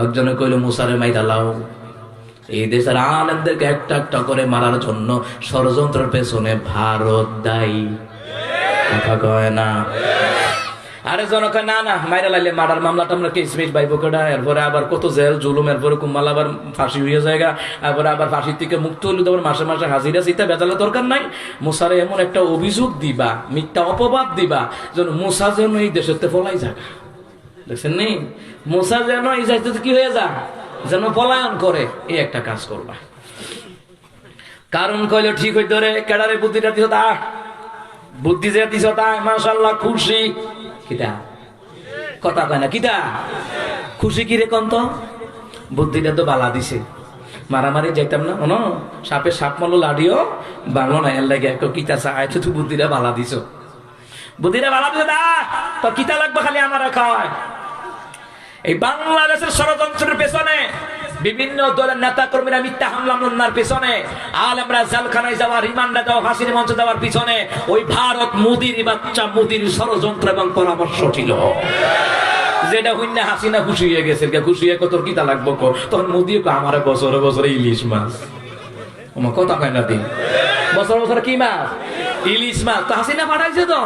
একজনে কইলো মুসারে মাইরা লাও। এই দেশের আলেমদেরকে একটা একটা করে মারার জন্য ষড়যন্ত্রের পেছনে ভারত দায়ী। কথা কয় না? আরে জনক না মাইরা লাইলে মারার মামলাটা আমরা কেসমিট বাইবো কেডা, এরপরে আবার কত জেল জুলুম, এরপরে কুম্মাল আবার ফাঁসি হয়ে জায়গা, এরপরে আবার ফাঁসির থেকে মুক্ত হইলে তো মাসে মাসে হাজিরা চিতা বেজালের দরকার নাই। মুসারে এমন একটা অভিযোগ দিবা, মিথ্যা অপবাদ দিবা যেন মুসা যেন এই দেশের ফলাই যাক। দেখছেন নি? মুসা যেন এই যাইতে কি হয়ে যা, যেন পলায়ন করে, এই একটা কাজ করবা। কারণ কইলো ঠিক হইতো রে, কেডারে বুদ্ধিটা দিছ তা, বুদ্ধি যে দিছ তা মাশাআল্লাহ খুশি। কিটা কথা কয় না? কিটা খুশি কি রে কন্ত? বুদ্ধিটা তো বালা দিছে, মারামারি যাইতাম না মনো, সাপে সাপ মারলো লাডিও বাংলো না, এর লাগে কিতা চাই তুই বুদ্ধিটা বালা দিছ, বুদ্ধিটা বালা দিছ দা তো কিতা লাগবে খালি আমার খাওয়ায়। এই বাংলাদেশের ষড়যন্ত্রের পেছনে বিভিন্ন দলের নেতা কর্মীরা মিথ্যা হামলা মামলার পেছনে, আলেমরা জেলখানায় যাওয়া, রিমান্ডে দেওয়া, ফাঁসির মঞ্চে দেওয়ার পিছনে ওই ভারত মোদির বাচ্চা মোদির ষড়যন্ত্র এবং পরামর্শ ছিল। যেটা হইনা হাসিনা খুশি হয়ে গেছে, খুশি হয়ে কত কিতা লাগবো তখন মোদি আমার বছরে বছরে ইলিশ মাছ। আমার কথা কয় না দিন বছর বছর কি মাছ? ইলিশ মাছ। তো হাসিনা পাঠাইছে তো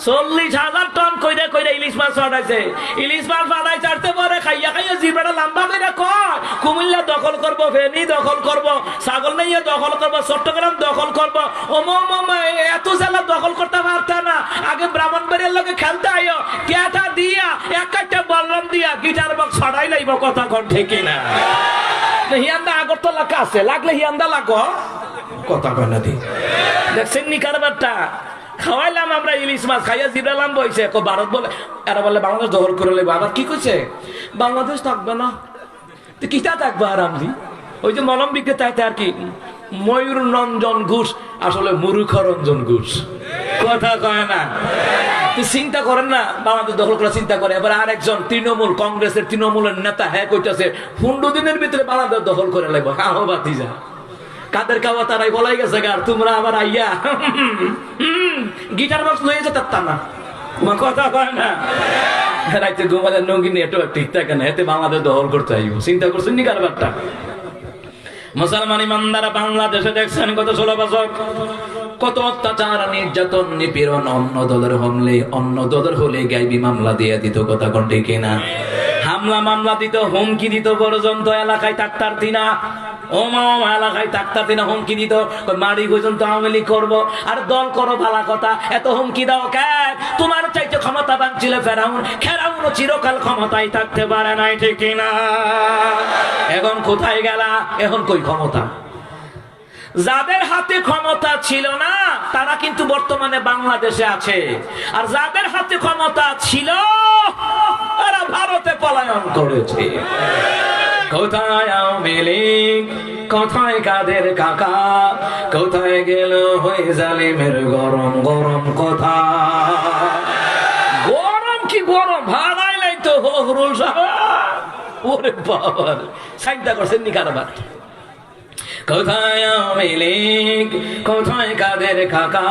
40,000 টন কইরা কইরা ইলিশ মাছ পাঠাইছে। ইলিশ মাছ পাঠাই চারতে পরে খাইয়া খাইয়া জিবাটা লম্বা করে কয় কুমিল্লা দখল করব, ফেনী দখল করব, ছাগলনাইয়া দখল করব, চট্টগ্রাম দখল করব। এত জেলা দখল করতে পারতা না, আগে ব্রাহ্মণবাড়িয়ার লোকে খেলতে আইও, ক্যাটা দিয়া একটা বললাম দিয়া গিটার বক্স ছড়াই লাইব। কথা কন ঠিক না? হিয়ান্দা আগরতলা কাছে লাগলে হিয়ান্দা লাগো। কথা কয় না দি? দেখছেন নি কারবারটা? খাওয়াইলাম আমরা ইলিশ মাছ, খাইয়া জিরালাম বইছে ভারত বলে, এরা বলে বাংলাদেশ দখল করে লেবো। আবার কি কইছে? বাংলাদেশ থাকবে না, তো কিটা থাকবে আরামদি? ওই যে মলম বিক্রেতা আর কি ময়ূর রঞ্জন ঘোষ, আসলে মূর্খ রঞ্জন ঘোষ। কথা কয় না? চিন্তা করেন না, বাংলাদেশ দখল করার চিন্তা করে। এবার আরেকজন তৃণমূল কংগ্রেসের তৃণমূলের নেতা হ্যাঁ কইতেছে 15 দিনের ভিতরে বাংলাদেশ দখল করে লাগবো। কাহো বাতি যা কাদের কাবা তারাই বলাই গেছে গার, তোমরা আবার আইয়া গিটার বক্স লয়ে যেতে পারতাম না। কথা কয় না? রাইতে ঘুমাদের নঙ্গিনী একটু ঠিক থাকে না, এতে বাংলাদেশ দখল করতে আইব। চিন্তা করছেন নি কারবারটা? মুসলমান ইমানদারা বাংলাদেশে দেখছেন গত 16 বছর কত অত্যাচার, নির্যাতন, নিপীড়ন। অন্য দলের হলে গাইবি মামলা দিয়ে দিত। কথা কোন ঠিক না? হামলা মামলা দিত, হুমকি দিত, পর্যন্ত এলাকায় থাকতার দিনা, এলাকায় থাকতার দিনা হুমকি দিত, মারি পর্যন্ত আওয়ামী লীগ করবো আর দল করো ভালা কথা। এত হুমকি দাও কেন? তোমার চাইতে ক্ষমতাবান ছিল ফেরাউন, ফেরাউনও চিরকাল ক্ষমতায় থাকতে পারে নাই। ঠিক না? এখন কোথায় গেলা? এখন কই ক্ষমতা? যাদের হাতে ক্ষমতা ছিল না তারা কিন্তু বর্তমানে বাংলাদেশে আছে, আর যাদের হাতে ক্ষমতা ছিল তারা ভারতে পলায়ন করেছে। কোথায় আওয়ামী লীগ, কোথায় কাদের কাকা, কোথায় গেল ওই জালিমের গরম গরম কথা। গরম কি গরম, ভালাই নাই তো হরুল সাহেব। ওরে বাবা, চিন্তা করছেন নি কারবার? কোথায় আওয়ামী লীগ, কোথায় কাদের কাকা,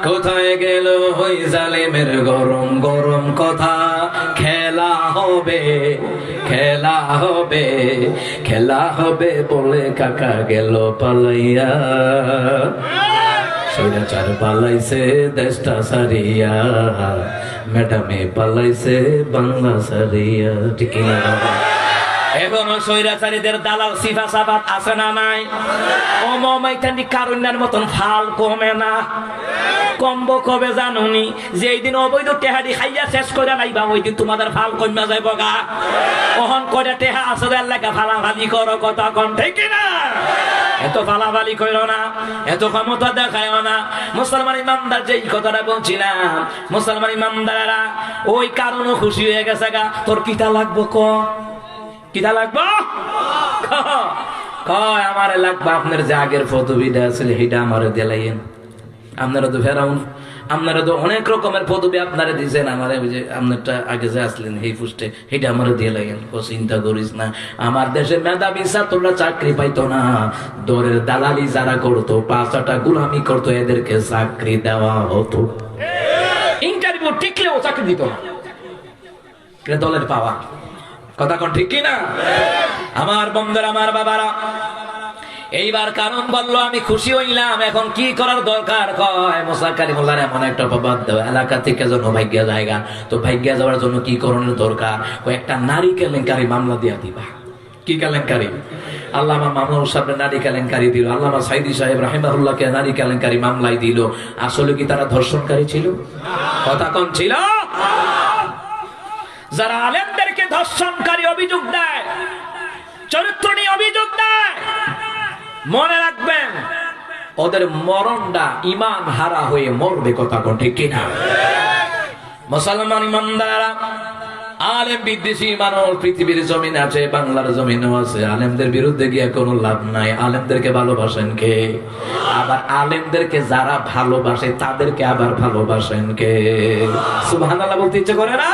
কোথায় গেল ওই জালিমের গরম গরম কথা। খেলা হবে, খেলা হবে, খেলা হবে বলে কাকা গেল পালাইয়া। স্বৈরাচার পালাইছে দেশটা সারিয়া, ম্যাডামে পালাইছে বাংলা সারিয়া। ঠিক না? এখনো স্বৈরাচারীদের দালাল সিফা সাবাত আছে না নাই? অমাইতানি কারুণ্যের মতন ফাল কমে না। কমবো কবে জানুনি? যেই দিন অবৈধ টেহারি খাইয়া শেষ করে নাইবা ওই দিন তোমাদের ফাল কমা যাইব গা। ওহন করে টেহা আছে লেখা ফালাফালি করো, কথা কন ঠিক না? এত ফালাফালি করো না, এত ক্ষমতা দেখায় না। মুসলমান ইমামদার যেই কথাটা বলছিলাম, মুসলমান ইমামদারেরা ওই কারণও খুশি হয়ে গেছে গা। তোর কিটা লাগবো ক, কিটা লাগবো কয় আমার লাগবে। আপনার যে আগের পদবিটা আছে সেটা আমার দিলাইয়েন। আপনারা তো ফেরাউন, আপনারা তো অনেক রকমের পদবি আপনারা দিয়েছেন, আমার যে আপনারটা আগে যে আসলেন এই পুষ্টে সেটা আমার দিয়ে লাগেন। ও চিন্তা করিস না, আমার দেশে মেধাবী ছাত্ররা চাকরি পাইতো না, দরের দালালি যারা করতো, পাঁচটা গুলামি করতো, এদেরকে চাকরি দেওয়া হতো। ইন্টারভিউ টিকলেও চাকরি দিত না, দলের পাওয়া। কথা কোন ঠিক কিনা? আমার বন্ধুরা, আমার বাবারা, এইবার কারণ বললো আমি খুশি হইলাম। এখন কি করার দরকার? কয় মুসা কালিমুল্লাহর এমন একটা অপবাদ দাও, এলাকা থেকে যেন ভাগ্যা জায়গা। তো ভাগ্যা যাওয়ার জন্য কি করণের দরকার? একটা নারী কেলেঙ্কারি মামলা দিয়া দিবা। কি কেলেঙ্কারি? আল্লামা মামুনুল সাহেব নারী কেলেঙ্কারি দিল, আল্লামা সাইদি সাহেব রাহিমাহুল্লাহকে নারী কেলেঙ্কারি মামলাই দিল। আসলে কি তারা ধর্ষণকারী ছিল? কথা কোন ছিল? যারা আলেমদেরকে ধর্ষণকারী অভিযোগ দেয়, চরিত্র নিয়ে অভিযোগ দেয়, মনে রাখবেন ওদের মরণটা ইমান হারা হয়ে মরবে। কথা কোন ঠিক কিনা? মুসলমান ইমানদাররা, আলেম বিদ্বেষী মানুষ পৃথিবীর জমিন আছে, বাংলার জমিনও আছে। আলেমদের বিরুদ্ধে গিয়ে কোনো লাভ নাই। আলেমদেরকে ভালোবাসেন কে? আবার আলেমদেরকে যারা ভালোবাসে তাদেরকে আবার ভালোবাসেন কে? সুবহানাল্লাহ বলতে ইচ্ছে করে না?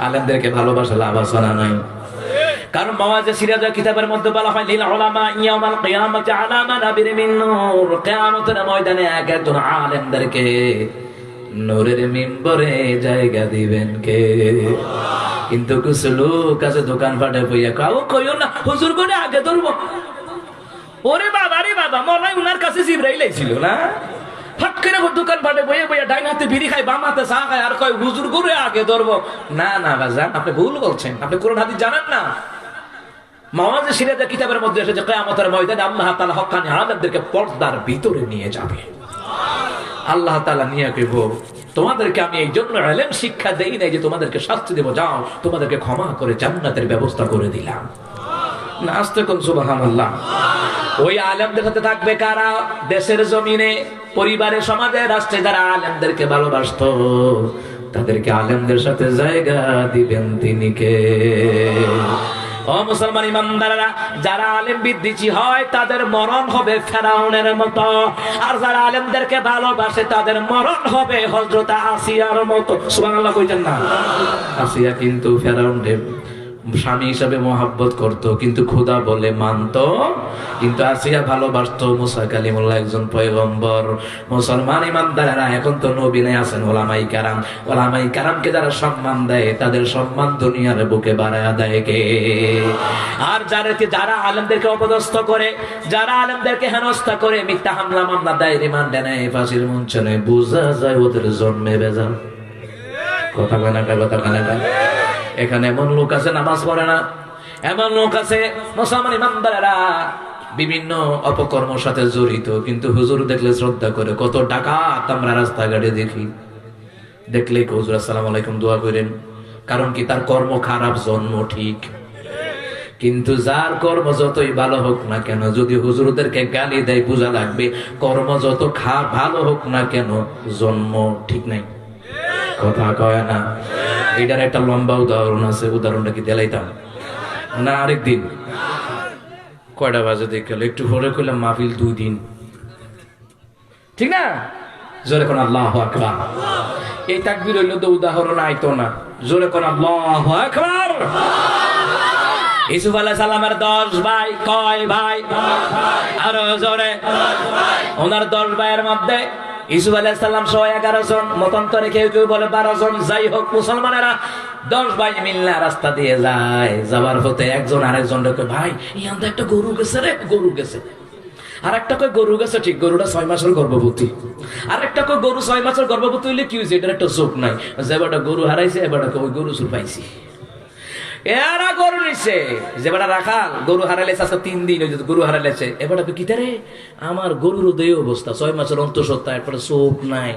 আলেমদেরকে ভালোবাসা লাভ আছে না নাই? কারণ মাওয়াজে সিরাজা কিতাবের মধ্যে বলা হয় লিল উলামা ইয়াউমাল কিয়ামাতি আলা মানাবির মিন নূর। কিয়ামতের ময়দানে একজন আলেমদেরকে নূরের মিম্বরে জায়গা দিবেন কে? কিন্তু কিছু লোক আছে দোকান পাটে বইয়া কাউ কইও না হুজুর করে আগে ধরবো। ওরে বাবা রে বাবা, মনে হয় উনার কাছে জিবরাইল আইছিল না? ফট করে দোকান পাটে বইয়া বইয়া ডাইন হাতে বিড়ি খায়, বাম হাতে চা খায়, আর কয় হুজুর করে আগে ধরবো। না না বাজান, আপনি ভুল বলছেন, আপনি কোরআন হাদিস জানেন না। মাওয়াজে সিরাজা কিতাবের মধ্যে এসেছে কিয়ামতের ময়দানে আল্লাহ তাআলা হক্কানি আলেমদেরকে পর্দার ভিতরে নিয়ে যাবে। আল্লাহ তাআলা নিয়ে কইব, তোমাদেরকে আমি এই জন্য ইলম শিক্ষা দেই নাই যে তোমাদেরকে শাস্তি দেব, যাও তোমাদেরকে ক্ষমা করে জান্নাতের ব্যবস্থা করে দিলাম। না আস্তে কোন সুবহানাল্লাহ। ওই আলেমদের সাথে থাকবে কারা? দেশের জমিনে, পরিবারে, সমাজে, রাষ্ট্রে যারা আলেমদেরকে ভালোবাসতো তাদেরকে আলেমদের সাথে জায়গা দিবেন তিনি কে? ও মুসলমান ইমানদাররা, যারা আলেম বিদ্বেষী হয় তাদের মরণ হবে ফেরাউনের মতো, আর যারা আলেমদেরকে ভালোবাসে তাদের মরণ হবে হযরত আসিয়ার মতো। সুবহানাল্লাহ কইতেন না? আসিয়া কিন্তু ফেরাউনকে স্বামী হিসাবে মহাব্বত করত, কিন্তু খোদা বলে মানত। কিন্তু আসিয়া ভালোবাসতো মুসা কালিমুল্লাহ, একজন পয়গম্বর। মুসলমান ইমানদারেরা, এখন তো নবী নাই, আছেন ওলামাই কেরাম। ওলামাই কেরামকে যারা সম্মান দেয় তাদের সম্মান দুনিয়ার বুকে বাড়ায়া দেয় কে? আর যারা আলেমদেরকে অপদস্থ করে, যারা আলেমদেরকে হেনস্থা করে, মিথ্যা হামলা মামলা দেয়, রিমান্ডে নেয়, ফাঁসির মঞ্চে নেয়, বোঝা যায় ওদের জন্মে বেজাল। কথা কানা কথা কানা। এখানে এমন লোক আছে নামাজ পড়ে না, এমন লোক আছে মুসলমান ইমানদারেরা বিভিন্ন অপকর্মের সাথে জড়িত, কিন্তু হুজুর দেখলে শ্রদ্ধা করে। কত ডাকাত আমরা রাস্তাঘাটে দেখি, দেখলে হুজুর আসসালামু আলাইকুম দোয়া করেন। কারণ কি? তার কর্ম খারাপ, জন্ম ঠিক। কিন্তু যার কর্ম যতই ভালো হোক না কেন, যদি হুজুরদেরকে গালি দেয়, বোঝা লাগবে কর্ম যত ভালো হোক না কেন জন্ম ঠিক নাই। কথা কয় না? এটার একটা লম্বা উদাহরণ আছে, উদাহরণটা কি দিলাইতাম না আরেকদিন? কয়টা বাজে দেখে একটু পরে কইলাম মাহফিল 2 দিন, ঠিক না? জোরে কোন আল্লাহু আকবার। এই তাকবীর হইল তো উদাহরণ আইতো না, জোরে কোন আল্লাহু আকবার। ইউসুফ আলাইহিস সালামের 10 ভাই, কয় ভাই? আরো জোরে। ওনার 10 ভাইয়ের মধ্যে ইউসুফ আলাইহিস সালাম সহ 11 জন, মতান্তরে কেউ কেউ বলে 12 জন। যাই হোক, মুসলমানেরা 10 ভাই মিল্লা রাস্তা দিয়ে যায়। যাবার পথে একজন আরেকজনকে কয়, ভাই ইয়ান্দা একটা গরু গেছে রে, গরু গেছে। আর একটা কয় গরু গেছে ঠিক, গরুটা 6 মাসের গর্ভবতী। আর একটা কয় গরু 6 মাসের গর্ভবতী হইলে কি হয়েছে, এটার একটা চোখ নাই। যে বেটা গরু হারাইছে, এবারটা ওই গরু চুর পাইছি। এরা গরু নিছে, যে বেটা রাখাল গরু হারাইলেছে আজকে 3 দিন হয়েছে, গরু হারাইলেছে। এবারটা কি তারে আমার গরুর দেহ অবস্থা, 6 মাসের অন্তঃসত্ত্বা, এরপরে চোখ নাই।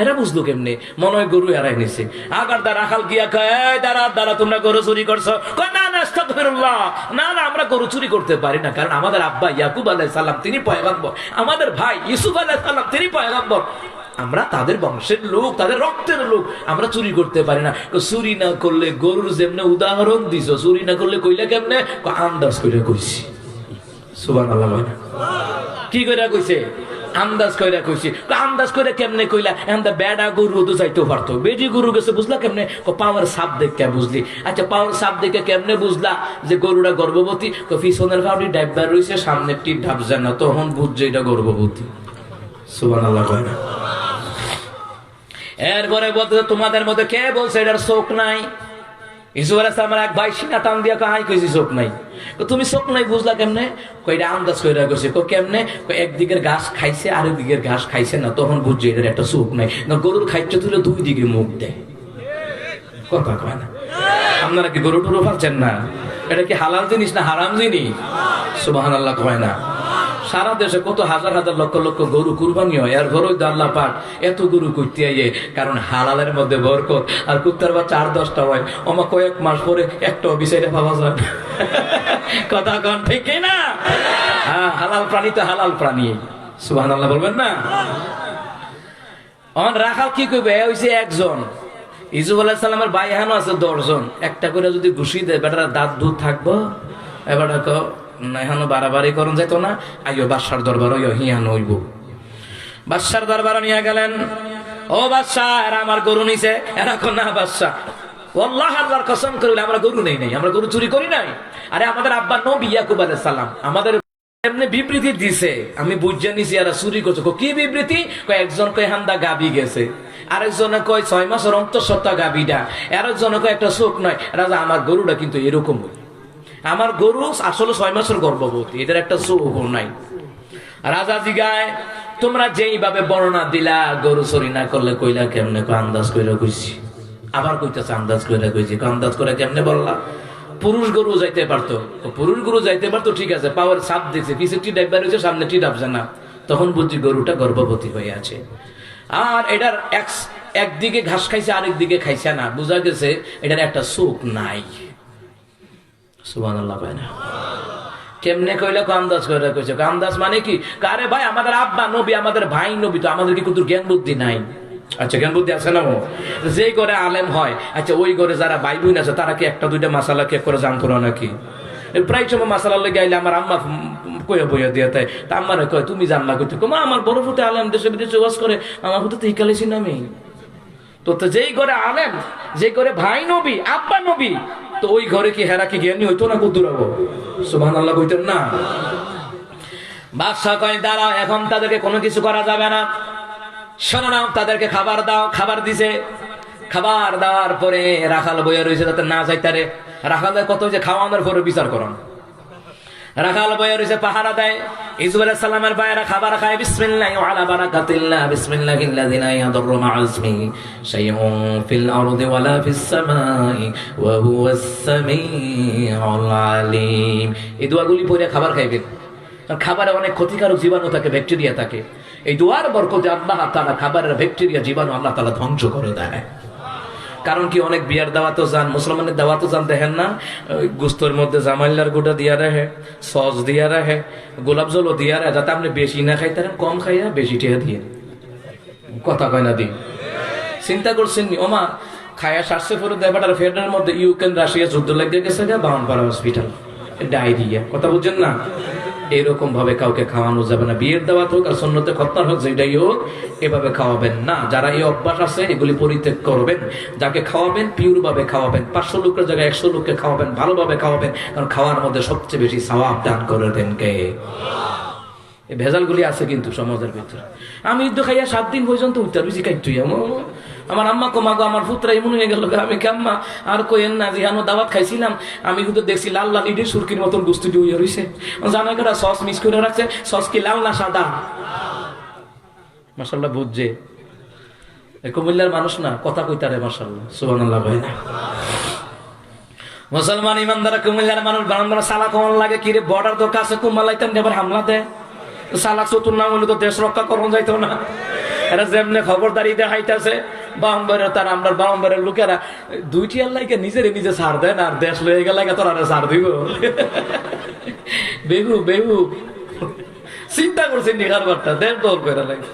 এরা বুঝলো কেমনে? মনে হয় গরু হারাই নিছে। আবার রাখাল গিয়া কয়, দাঁড়া দাঁড়া, তোমরা গরু চুরি করছো? কয় না না, আস্তাগফিরুল্লাহ, না না, আমরা গরু চুরি করতে পারি না, কারণ আমাদের আব্বা ইয়াকুব আলাইহিস সালাম তিনি পয়গম্বর, আমাদের ভাই ইউসুফ আলাইহিস সালাম তিনি পয়গম্বর, আমরা তাদের বংশের লোক, তাদের রক্তের লোক, আমরা চুরি করতে পারি না। চুরি না করলে গরুর যেমনে উদাহরণ দিছো, চুরি না করলে কইলা কেমনে? আন্দাজ কইরা কইছি। সুবহানাল্লাহ। কি কইরা কইছে? আন্দাজ কইরা কইছি। আন্দাজ কইরা কেমনে কইলা? এন্দা বেডা গরু তো যাইতেও পারতো, বেটি গরু গেছে বুঝলা কেমনে? পাওয়ার সাপ দেখে বুঝলি। আচ্ছা, পাওয়ার সাপ দেখে কেমনে বুঝলা যে গরুটা গর্ভবতী? পিছনের ফাউডি ডাইবার রইছে, সামনের টি ঢাপছে না, তখন বুঝছে এটা গর্ভবতী। সুবহানাল্লাহ কয় না? এরপরে বলতে, তোমাদের মধ্যে কে বলছে এটার চোখ নাই? ইউসুফ আলাইহিস সালামের এক ভাই সিনা টান দিয়া কয়, কইছি চোখ নাই। তুমি চোখ নাই বুঝলা কেমনে? কইটা আন্দাজ কইরা কইছে। কেমনে? একদিকের ঘাস খাইছে, আরেক দিকের ঘাস খাইছে না, তখন বুঝছে এটার একটা চোখ নাই। না, গরুর খাইতে তুলে 2 দিকে মুখ দেয়। কথা কয় না? আপনারা কি গরু টরু পাচ্ছেন না? এটা কি হালাল জিনিস না হারাম জিনিস? সুবহানাল্লাহ কয় না? সারা দেশে কত হাজার হাজার লক্ষ লক্ষ গরু কুরবানি হয়, আর ঘরোই তো আল্লাহ পাক এত গরু করতে আইয়ে, কারণ হালালের মধ্যে বরকত। আর কুত্তার বাচ্চা 8-10টা হয়, ওমা কয়েক মাস পরে একটাও বিষয়টা পাওয়া যায়। কথা কন ঠিক না? হ্যাঁ, হালাল প্রাণী তো হালাল প্রাণী। সুবহানাল্লাহ বলবেন না? অন রাখাল কি করবে? হইছে একজন। ইউসুফ আলাইহিস সালামের ভাই হানো আছে 10 জন। একটা করে যদি ঘুষি দেয়, বেটার দাঁত দুধ থাকবো। এবার এখানে বাড়াবাড়ি করুন যেত না, আইও বাদশার দরবার হিয়ান হইব। বাদশার দরবার নিয়ে গেলেন। ও বাদশাহ, এরা আমার গরু নিছে। এরা না বাদশাহ, আল্লাহ আল্লাহর কসম করে আমরা গরু নেই নাই, আমরা গরু চুরি করি নাই। আরে আমাদের আব্বা নবী ইয়াকুব আলাইহিস সালাম আমাদের এমনি বিবৃতি দিছে, আমি বুঝে নিছি এরা চুরি করছে। কি বিবৃতি? একজন কয় হান্দা গাবি গেছে, আরেকজনে কয় 6 মাসের অন্তঃসত্ত্বা গাবিটা, আরেকজনে কয় একটা চোখ নয়। রাজা, আমার গরুটা কিন্তু এরকম, আমার গরু আসলে 6 মাসের গর্ভবতী, এদের একটা চোখ নাই। রাজা জিগায়, তোমরা যেইভাবে বর্ণনা দিলা গরু চুরি না করলে, কইলা কেমনে? আন্দাজ কইরা কইছি। আবার কইতেছে আন্দাজ কইরা কইছি। আন্দাজ করে কেমনে বললা? পুরুষ গরু যাইতে পারতো, পুরুষ গরু যাইতে পারতো, ঠিক আছে, পাওয়ার সাপ দিচ্ছে, পিছে টি ডাইবার হয়েছে, সামনে টি ডাবছে না, তখন বুঝছি গরুটা গর্ভবতী হয়ে আছে। আর এটার একদিকে ঘাস খাইছে, আরেক দিকে খাইছে না, বুঝা গেছে এটার একটা চোখ নাই। সুবহানাল্লাহ কয় না? কেমনে কইলে? আন্দাজ করে কইছে। আন্দাজ মানে কি? আরে ভাই, আমাদের আব্বা নবী, আমাদের ভাই নবী, তো আমাদের কি কিন্তু জ্ঞান বুদ্ধি নাই? আচ্ছা, জ্ঞান বুদ্ধি আছে না? যে ঘরে আলেম হয়, আচ্ছা ওই ঘরে যারা ভাই বোন আছে, তারা কি 1-2টা মাসালা কে করে জানতো না নাকি? প্রায় সময় মাসালা লেগে আইলে আমার আম্মা কয়ে বইয়া দিয়ে তাই, তা আম্মারে কয় তুমি জানলা করতে, মা আমার বড় ফুটে আলেম দেশে বিদেশে ওয়াজ করে, আমার ফুটে তো হিকালেছি না আমি। তো যেই ঘরে আলেম, যে ঘরে ভাই নবী, আব্বা নবী, তো ওই ঘরে কি হেরা কি জ্ঞানী হইতো না? কত দূরাবো? সুবহানাল্লাহ কইতেন না? বাদশা কয়, দাঁড়াও, এখন তাদেরকে কোনো কিছু করা যাবে না, শোনো না, তাদেরকে খাবার দাও। খাবার দিছে। খাবার দেওয়ার পরে রাখাল বইয়া রয়েছে যাতে না যাইতারে। রাখালের কত যে খাওয়ানোর পরে বিচার করুন। রাখাল বইয়া রয়েছে, পাহারা দেয়। ইউসুফ আলাইহিস সালামের ভাইয়েরা খাবার খায়। বিসমিল্লাহি ওয়া আলা বারাকাতিল্লাহ, বিসমিল্লাহিল্লাযী লা ইয়াদুররু মা'a ইসমিহি শাইউন ফিল আরদি ওয়ালা ফিস সামাই ওয়া হুয়াস সামিউল আলীম। এই দোয়াগুলি পড়ে খাবার খাইবেন। খাবারে অনেক ক্ষতিকারক জীবাণু থাকে, ব্যাকটেরিয়া থাকে। এই দোয়ার বরকতে আল্লাহ তাআলা খাবারের ব্যাকটেরিয়া জীবাণু আল্লাহ তাআলা ধ্বংস করে দেয়। কারণ কি, অনেক বিয়ার দাওয়াতও যান, মুসলমানের দাওয়াতও যান, দেখেন না গোস্তের মধ্যে জামাইলার গোটা দিয়া রাখে, সস দিয়া রাখে, গোলাপ জলও দিয়া রাখে, যাতে আপনি বেশি না খাইতারেন, কম খাইয়া বেশি টিয়া দিয়ে। কথা কয় না? দিন চিন্তা করছেন নি? ওমা খায়া সারছে পরে দেবাটার ফেডারের মধ্যে ইউক্রেন রাশিয়া যুদ্ধ লেগে গেছে, 52 হসপিটাল। ডায়রিয়া, কথা বুঝছেন না? এরকম ভাবে কাউকে খাওয়ানো যাবে না। বিয়ের দাওয়াত হোক আর সুন্নতে খতনা হোক, যেটাই হোক, এভাবে খাওয়াবেন না। যারা এই অভ্যাস আছে এগুলি পরিত্যাগ করবেন। যাকে খাওয়াবেন পিওর ভাবে খাওয়াবেন, 500 লোকের জায়গায় 100 লোককে খাওয়াবেন, ভালোভাবে খাওয়াবেন। কারণ খাওয়ার মধ্যে সবচেয়ে বেশি সওয়াব দান করে দেন কে? এই ভেজালগুলি আছে কিন্তু সমাজের ভিতরে। আমি তো খাইয়া 7 দিন পর্যন্ত উত্তর বেশি খাইতুই আমার আম্মা কমাগো, আমার পুত্রা এমন হয়ে গেল। আমি আম্মা আর কইেন না, যে আমি দাওয়াত খাইছিলাম, আমি কিন্তু দেখছি লাল লাল ইটের সুরকির মতন গুস্তি ডুইয়া রয়েছে। জানা করে সস মিক্স করে রাখছে। সস কি লাল না সাদা? মাশাআল্লাহ বুঝছে। কুমিল্লার মানুষ না, কথা কইতারে মাশাআল্লাহ, সুবহানাল্লাহ ভাই না। মুসলমান ইমানদার কুমিল্লার মানুষ বারবার সালা কমন লাগে, কি রে বর্ডার তো কাছে কুমালাইতাম এবার হামলা দেয়। সালাক চতুর নাম হলে তো দেশ রক্ষা করণ যাইতো না। এরা যেমনে খবরদারি দেখাইতেছে বাউম্বারের, তার আমরা বাউম্বারের লোকেরা 2টি আল্লাহকে নিজের নিজে ছাড় দেন, আর দেশ লয়ে গেলে তোরা ছাড় দিব। বেহু বেহু চিন্তা করছেন নিহার বার্তা দেশ দল করে লাগে।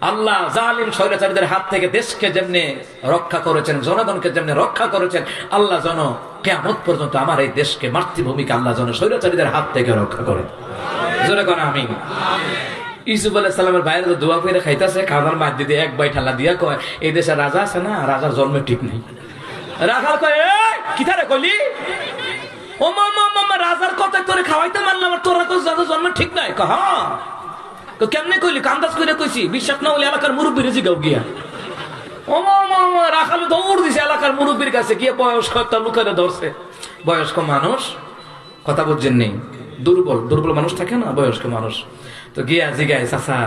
আল্লাহ জালিম স্বৈরাচারীদের হাত থেকে দেশকে যেমনি রক্ষা করেছেন, জনগণকে যেমনি রক্ষা করেছেন, আল্লাহ যেন কিয়ামত পর্যন্ত আমার এই দেশকে, মাতৃভূমিকে আল্লাহ যেন স্বৈরাচারীদের হাত থেকে রক্ষা করেন। জোরে কোন আমিন। ইউসুফ আলাইহিস সালামের বাইরে তো দোয়া করে খাইতেছে, খাবার মার দিতে এক বাই ঠালা দিয়া কয়, এই দেশে রাজা আছে না, রাজার জন্মের ঠিক নেই। রাখাল কয়, এই কিথারে কইলি? ও মামা রাজার কথা তোরে খাওয়াইতে মানলাম, আর তোরা কইছ রাজার জন্মের ঠিক নাই। কয় হ্যাঁ। কেমনে কইলি? কান্দাজ করে কইছি, বিশ্বাস না হলে এলাকার মুরব্বীর জিগাও গিয়া। ও মামা রাখাল দৌড় দিছে এলাকার মুরব্বীর কাছে গিয়ে, বয়স্ক একটা লোকেরা ধরছে। বয়স্ক মানুষ, কথা বুঝছেন নেই, দুর্বল দুর্বল মানুষ থাকে না, বয়স্ক মানুষ। তো গিয়া জিগায়, চাচা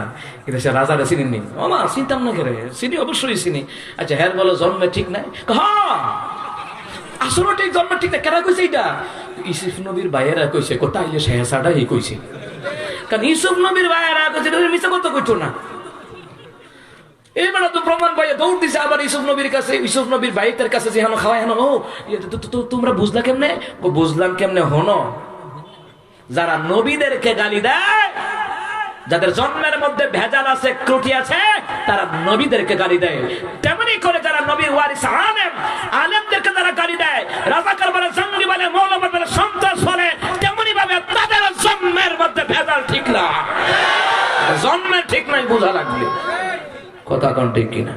কিন্তু সে রাজারে চিনি নি? আমা চিন্তাম না করে, চিনি অবশ্যই চিনি। আচ্ছা হ্যাঁ বলো জন্মে ঠিক নাই? হ্যাঁ আসলে ঠিক জন্মে ঠিক নাই। কেনা কইছে এটা? ইউসুফ নবীর ভাইয়েরা কইছে, কোথায় শেহসাটা ই কইছে। কারণ ইউসুফ নবীর ভাইয়েরা কইছে, মিছা কথা কইতো না। এবার তো প্রমাণ পাইয়া দৌড় দিছে আবার ইউসুফ নবীর কাছে। ইউসুফ নবীর ভাইদের কাছে যে হেন খাওয়াই হেন, ও তোমরা বুঝলা কেমনে? বুঝলাম কেমনে? হনো, যারা নবীদেরকে গালি দেয়, যাদের জন্মের মধ্যে ভেজাল আছে, ত্রুটি আছে, তারা নবীদেরকে গালি দেয়। তেমনি করে যারা নবীর ওয়ারিস আলেম, আলেমদেরকে যারা গালি দেয়, রাজাকার বলে, জঙ্গি বলে, মৌলবি বলে, সন্ত্রাস বলে, তেমনি ভাবে তাদের জন্মের মধ্যে ভেজাল ঠিক না। জন্মের ঠিক নাই বোঝা লাগবে, কথা কোন ঠিক কিনা?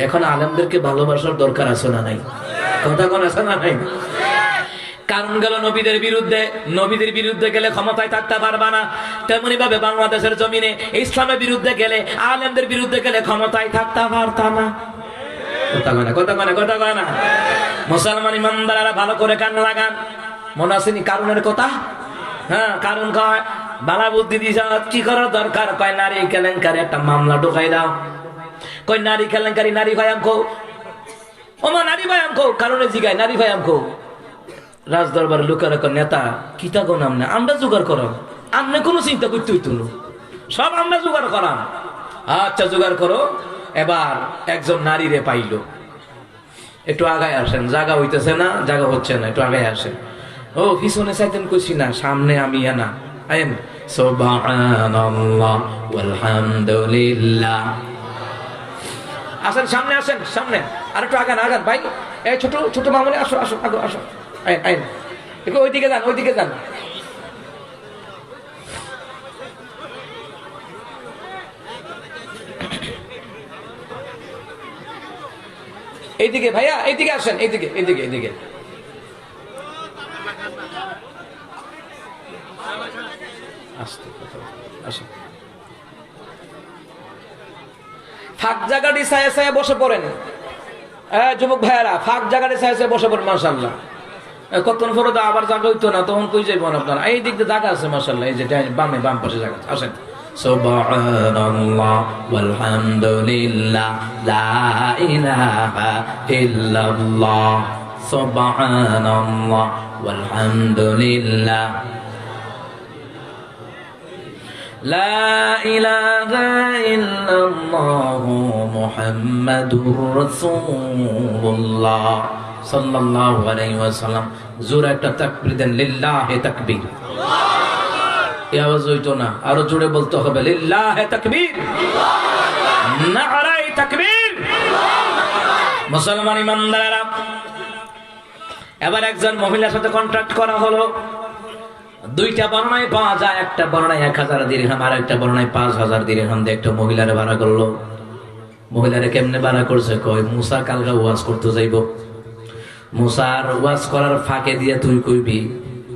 এখন আলেমদেরকে ভালোবাসার দরকার আছে না নাই? কথা কোন আছে না নাই? কারণ গেল নবীদের বিরুদ্ধে, নবীদের বিরুদ্ধে গেলে ক্ষমতায় থাকতে পারবা না। তেমনি ভাবে বাংলাদেশের জমিনে ইসলামের বিরুদ্ধে গেলে, আলেমদের বিরুদ্ধে গেলে ক্ষমতায় থাকতে পারতাম না। কথা কয় না, কথা কয় না, কথা কয় না। মুসলমান ইমানদাররা ভালো করে কান লাগান। মনে আসেনি কারণের কথা? হ্যাঁ, কারণ কয় বালা বুদ্ধি দিছ, কি করার দরকার? কয় নারী কেলেঙ্কারি একটা মামলা ঢুকাই দাও। কয় নারী কেলেঙ্কারি, নারী ভাইয়াম কো, ওমা নারী ভাইয়াম কো, কারণে জিগায় নারী ভাইয়াম কো। রাজ দরবার লোকের নেতা কিতা গো নাম না, আমরা জোগাড় করাম, আপনি কোনো চিন্তা করতে হইতো না, সব আমরা জোগাড় করাম। আচ্ছা জোগাড় করো। এবার একজন নারীরে পাইল, একটু আগায় আসেন, জায়গা হইতেছে না, জায়গা হচ্ছে না, একটু আগায় আসেন। ও পিছনে চাইতেন কইছি না, সামনে আমি এনা আইন। সুবহানাল্লাহ ওয়ালহামদুলিল্লাহ। আসেন সামনে, আসেন সামনে, আর একটু আগান, আগান ভাই। এই ছোট ছোট মামুনি আসো, আসো, আগো আসো, আইন আইন, একটু ওইদিকে যান, ওইদিকে যান। এইদিকে ভাইয়া, এইদিকে আসেন, এইদিকে, এইদিকে, এইদিকে। ফাঁক জায়গাটি ছায়া ছায়া বসে পড়েন যুবক ভাইয়ারা, ফাঁক জায়গাটি ছায়া ছায়া বসে পড়েন। মাশাআল্লাহ, কতক্ষণ পরে তো আবার জায়গা হইতো না, তখন কই যাইবেন আপনারা? এই দিক দিয়ে জায়গা আছে মাশাআল্লাহ, এই যে বামে, বাম পাশে জায়গা আছে, আসেন। সুবহানাল্লাহ ওয়ালহামদুলিল্লাহ লা ইলাহা ইল্লাল্লাহ। সুবহানাল্লাহ ওয়ালহামদুলিল্লাহ লা ইলাহা ইল্লাল্লাহ মুহাম্মাদুর রাসূলুল্লাহ সাল্লাল্লাহু আলাইহি ওয়াসাল্লাম। জোরে একটা তাকবীর দেন, লিল্লাহি তাকবীর। এই আওয়াজ হইতো না, আরো জোরে বলতে হবে, লিল্লাহি তাকবীর, নারায়ে তাকবীর। মুসলমান ইমানদাররা, এবার একজন মহিলার সাথে কন্ট্রাক্ট করা হলো, দুইটা বর্ণনায় পাওয়া যায়, একটা বর্ণনায় 1000 দিরহাম আর একটা বর্ণনায় 5000 দিরহাম দিয়ে একটা মহিলারে ভাড়া করলো। মহিলারে কেমনে ভাড়া করছে? কয় মুসা কালকা ওয়াজ করতে যাইব, মুসার ওয়াজ করার ফাঁকে দিয়ে তুই কইবি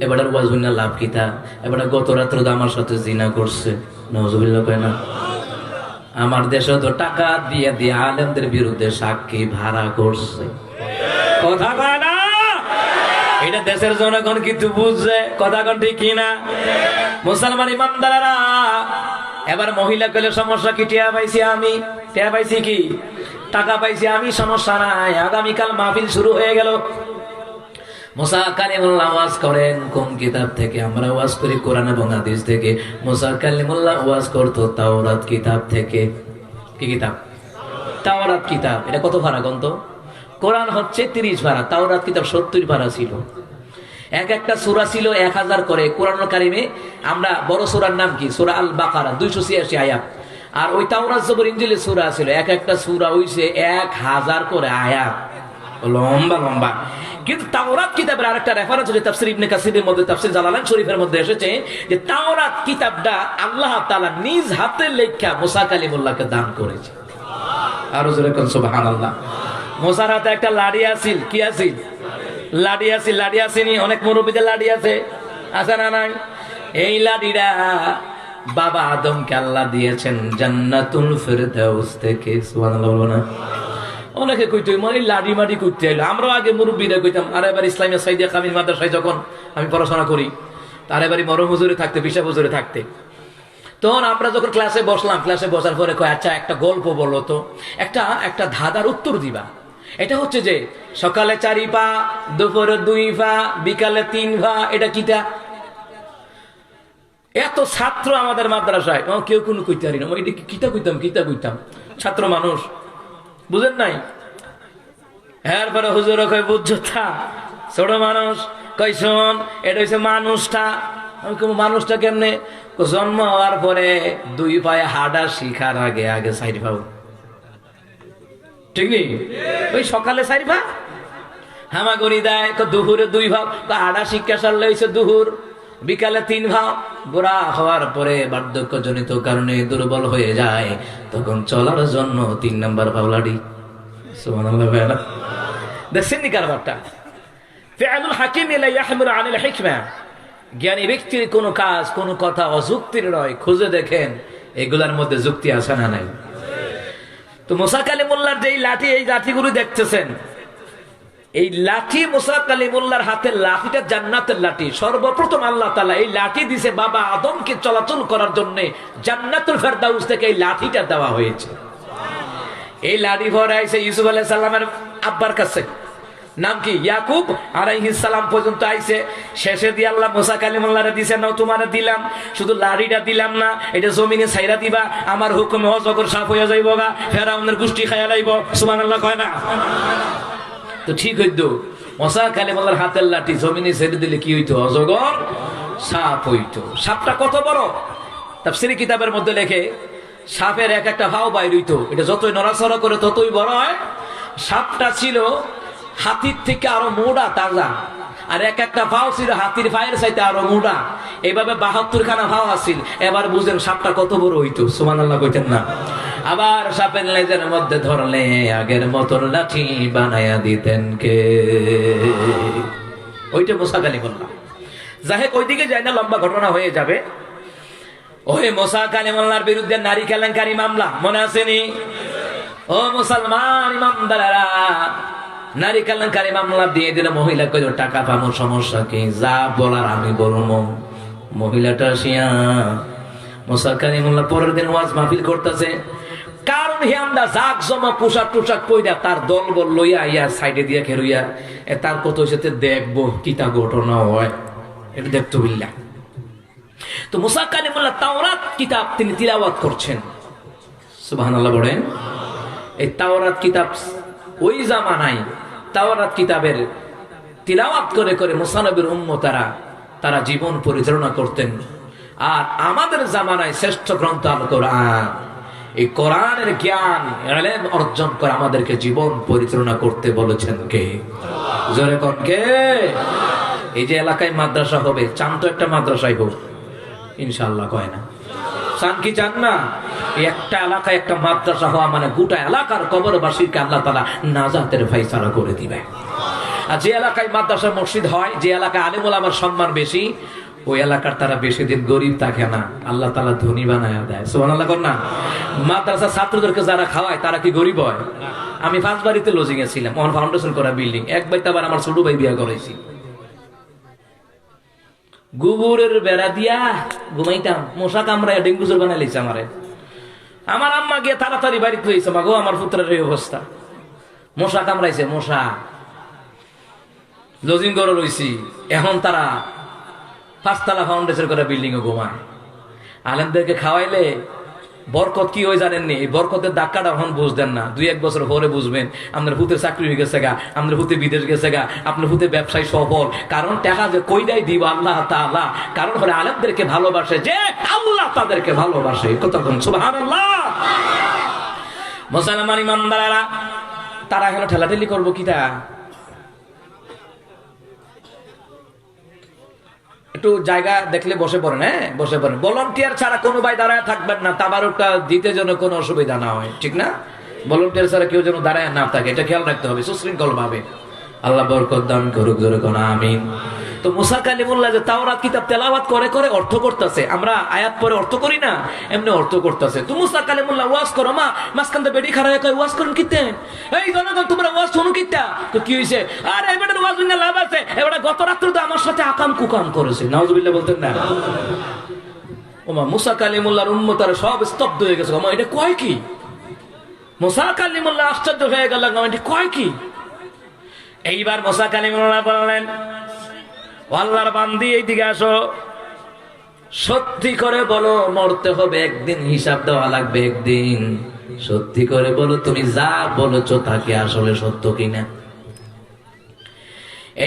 এবার ওয়াজ হইনা লাভ কিতা, এবার গত রাত্র আমার সাথে জিনা করছে। নওজুবিল্লাহ কয় না? আমার দেশে তো টাকা দিয়ে দিয়ে আলেমদের বিরুদ্ধে সাক্ষী ভাড়া করছে। কথা কয় না? এটা দেশের জনগণ কিন্তু বুঝছে, কথা কোন ঠিক কিনা? মুসলমান ইমানদাররা এবার মহিলা কইলে সমস্যা কি? টিয়া পাইছি আমি, টিয়া পাইছি কি? টাকা পাইছি আমি, সমস্যা নাই। আগামীকাল মাহফিল শুরু হয়ে গেল। মুসা কালিমুল্লাহ ওয়াজ করেন কোন কিতাব থেকে? আমরা ওয়াজ করি কোরআন এবং হাদিস থেকে। মুসা কালিমুল্লাহ ওয়াজ করতো তাওরাত কিতাব থেকে। কি কিতাব? তাওরাত কিতাব। এটা কত ভাড়া গন্ত? কোরআন হচ্ছে 30 ভাড়া, তাওরাত কিতাব 70 ভাড়া ছিল। এক একটা সূরা ছিল 1000 করে। কোরআনুল কারিমে আমরা বড় সূরার নাম কি? সূরা আল বাকারা, 286 আয়াত। আর ওই তাওরাত জবর ইনজিলের সূরা ছিল, এক একটা সূরা হইছে 1000 করে আয়াত, লম্বা লম্বা। কিন্তু তাওরাত কিতাবের আরেকটা রেফারেন্স হচ্ছে তাফসীর ইবনে কাসিরের মধ্যে, তাফসীর জালালাইন শরীফের মধ্যে এসেছে যে তাওরাত কিতাবটা আল্লাহ তাআলা নিজ হাতে লেখা মুসা কালিমুল্লাহকে দান করেছে। আর জোরে কোন সুবহানাল্লাহ। মুসার হাতে একটা লাঠি আছিল। কি আছিল? লাঠি আছিল। লাঠি আসেনি? অনেক মুরব্বীদের লাঠি আছে, আছে না নাই? এই লাঠিটা বাবা আদমকে আল্লাহ দিয়েছেন জান্নাতুল ফিরদাউস থেকে। সুবহানাল্লাহ বলবো না? অনেকে কইতো মানে লাডি মাডি করতে এলো। আমরাও আগে মুরব্বীরা কইতাম। আর এবার ইসলামিয়া সাইদিয়া কামিল মাদ্রাসায় যখন আমি পড়াশোনা করি, তার এবারই মরম হুজুরে থাকতে, বিশাপ হুজুরে থাকতে, তখন আমরা যখন ক্লাসে বসলাম, ক্লাসে বসার পরে কয় আচ্ছা একটা গল্প বলো তো, একটা ধাঁধার উত্তর দিবা। এটা হচ্ছে যে সকালে 4 পা, দুপুরে 2 পা, বিকালে 3 পা, এটা কিটা? এত ছাত্র আমাদের মাদ্রাসায়, কেউ কোনো কইতে পারি না এটা কিতা কইতাম, কিতা কইতাম। ছাত্র মানুষ বুঝেন নাই। এরপরে হুজুর কই বুঝছো তা ছোট মানুষ, কই শোন এটা হচ্ছে মানুষটা। আমি কই মানুষটা কেমনে? জন্ম হওয়ার পরে 2 পায়ে হাঁটা শিখার আগে আগে 4 পা, ঠিক নেই? ওই সকালে 4 পা হামাগুড়ি দেয়, দুপুরে 2 পা, হাঁটা শিক্ষা সারলে হয়েছে দুপুর, বিকালে 3 পা। বুড়া হওয়ার পরে বার্ধক্যজনিত কারণে দুর্বল হয়ে যায়, তখন চলার জন্য 3 নাম্বার পাওলাডি। সুবহানাল্লাহ। দেখছেন নি কারবারটা? ফিআলুল হাকিম লা ইয়াহমিলু আনিল হিকমা। জ্ঞানী ব্যক্তির কোন কাজ, কোন কথা অযুক্তির নয়। খুঁজে দেখেন এগুলার মধ্যে যুক্তি আছে না নাই? তো মুসা কালিমুল্লাহর যে লাঠি, এই লাঠিগুলো দেখতেছেন, এই লাঠি মুসা কালিমুল্লাহর হাতের লাঠিটা জান্নাতের লাঠি। সর্বপ্রথম আল্লাহ তাআলা এই লাঠি দিছে বাবা আদমকে চলাচল করার জন্য। জান্নাতুল ফেরদাউস থেকে এই লাঠিটা দেওয়া হয়েছে। এই লাঠি ভরে আইছে ইউসুফ আলাইহিস সালামের আব্বার কাছে, নাম কি? ইয়াকুব আলাইহিস সালাম পর্যন্ত আইছে। শেষে দিয়ে আল্লাহ মুসা কালিমুল্লাহরে দিছে, নাও তোমারে দিলাম, শুধু লাঠিটা দিলাম না, এটা জমিনে ছাইরা দিবা, আমার হুকুমে অজগর সাফ হইয়া যাইব গা, ফেরাউনের গোষ্ঠী খাইয়া লাইব। সুবহানাল্লাহ কয় না? তো ঠিক হইতো, মুসা কালিমুল্লাহর হাতের লাঠি জমিনে ছেড়ে দিলে কি হইতো? অজগর সাপ হইতো। সাপটা কত বড়? তাফসীরি কিতাবের মধ্যে লেখে সাপের এক একটা ভাও বাইর হইতো, এটা যতই নড়াচড়া করে ততই বড় হয়। সাপটা ছিল হাতির থেকে আরো মোটা, তাজা, আর এক একটা ভাও ছিল হাতির পায়ের চাইতে আরো মোটা। এইভাবে 72 খানা ভাও আছিল। এবার বুঝেন সাপটা কত বড় হইতো। সুবহানাল্লাহ কইতেন না? আবার সাপের লেজের মধ্যে ধরলে আগের মতন লাঠি বানায়া দিতেন কে? ওইটা মুসা কালিমুল্লাহ। যাহে ওইদিকে যায় না, লম্বা ঘটনা হয়ে যাবে। ওই মুসা কালিমুল্লাহর বিরুদ্ধে নারী কেলেঙ্কারি মামলা মনে আসেনি? ও মুসলমান ইমানদারেরা, নারী কেলেঙ্কারি মামলা দিয়ে দিল। মহিলা কইল টাকা পাবো, সমস্যা কি? যা বলার আমি বলবো। মহিলাটা শিয়া মুসা কালিমুল্লাহ পরের দিন ওয়াজ মাহফিল করতেছে। কারণ হিয়ামদা জাক জমা পোশাক টোশাক পইরা তার দল বল লইয়া ইয়া সাইডে দিয়া খেরুইয়া তার কত সাথে দেখবো কিতা ঘটনা হয়, এটা দেখতো বিল্লাহ। তো মুসা কালিমুল্লাহ তাওরাত কিতাব তিনি তিলাওয়াত করছেন। সুবহানাল্লাহ বলেন। এই তাওরাত কিতাব ওই জামানায় তাওরাত কিতাবের তিলাওয়াত করে করে মুসা নবীর উম্মতেরা তারা জীবন পরিচালনা করতেন। আর আমাদের জামানায় শ্রেষ্ঠ গ্রন্থ আল কোরআন, এই কোরআনের জ্ঞান ইলম অর্জন করে আমাদেরকে জীবন পরিচালনা করতে বলেছেন কে? জোরে কোন কে? এই যে এলাকায় মাদ্রাসা হবে, চান তো একটা মাদ্রাসায় হোক ইনশাআল্লাহ, কয় না? চান কি চান না? একটা এলাকায় একটা মাদ্রাসা হওয়া মানে গোটা এলাকার কবরবাসীকে আল্লাহ তাআলা নাজাতের ফয়সালা করে দিবে। আর যে এলাকায় মাদ্রাসা মসজিদ হয়, যে এলাকায় আলেম ওলামার সম্মান বেশি, ওই এলাকার তারা বেশি দিন গরিব থাকে না, আল্লাহ তাআলা ধনী বানায় দেয়। সুবহানাল্লাহ কর না? মাদ্রাসা ছাত্রদেরকে যারা খাওয়ায় তারা কি গরিব হয়? আমি 5 বাড়িতে লজিং এ ছিলাম, অন ফাউন্ডেশন করা বিল্ডিং, এক বাড়িতে আবার আমার ছোট ভাই বিয়ে করাইছি। গোবরের বেড়া দিয়া ঘুমাইতাম, মশা কামড়ায় ডেঙ্গু জ্বর বানাই লাইছে আমারে। আমার আম্মা গিয়ে তাড়াতাড়ি বাড়িতে হয়েছে, মা গো আমার পুত্রের এই অবস্থা, মশা কামড়াইছে, মশা। লজিং করে রইছি, এখন তারা 5 তলা ফাউন্ডেশন করা বিল্ডিং এ ঘুমায়। আলেমদেরকে খাওয়াইলে বরকত কি হয় জানেননি? এই বরকতের ধাক্কাটা এখন বুঝতেন না, 2-1 বছর পরে বুঝবেন। আপনার হুতে চাকরি হয়ে গেছে গা, আপনার হুতে বিদেশ গেছে গা, আপনার হুতে ব্যবসায় সফল। কারণ টাকা যে কইরাই দিব আল্লাহ তাআলা, কারণ হলে আলেমদেরকে ভালোবাসে যে আল্লাহ তাদেরকে ভালোবাসে। কতক্ষণ সুবহানাল্লাহ। মুসলমান ইমানদারেরা, তারা এখন ঠেলাঠেলি করবো কিটা? একটু জায়গা দেখলে বসে পড়েন, হ্যাঁ বসে পড়েন। ভলান্টিয়ার ছাড়া কোনো ভাই দাঁড়ায় থাকবেন না, তাবারুকটা দিতে যেন কোনো অসুবিধা না হয়, ঠিক না? ভলান্টিয়ার ছাড়া কেউ যেন দাঁড়ায় না থাকে, এটা খেয়াল রাখতে হবে সুশৃঙ্খল ভাবে। আল্লাহ বরকত দান করুক, জোরে কোন আমিন। তো মুসা কালিমুল্লাহ যে তাওরাত কিতাব তেলাওয়াত করে করে অর্থ করতেছে, আমরা আয়াত পরে অর্থ করি না, এমনি অর্থ করতেছে। তো মুসা কালিমুল্লাহ ওয়াজ করো, মা মাঝখানতে বেডি খাড়ায় কয় ওয়াজ করুন কিতে, এই জনগণ তোমরা ওয়াজ শুনো কিতা। তো কি হইছে? আরে এবারে ওয়াজ না লাভ আছে, এবারে গত রাত্রে তো আমার সাথে আকাম কুকাম করেছে। নাউজুবিল্লাহ বলতেন না? ওমা মুসা কালিমুল্লাহর উম্মতারা সব স্তব্ধ হয়ে গেছে। ওমা এটা কয় কি? মুসা কালিমুল্লাহ আশ্চর্য হয়ে গেল, এটা কয় কি? এইবার মুসা কালিমুল্লাহ বললেন, আল্লাহর বান্দি এইদিকে আসো, সত্যি করে বলো মরতে হবে একদিন, হিসাব দেওয়া লাগবে একদিন। সত্যি করে বলো তুমি যা বলেছো তাকে আসলে সত্য কিনা।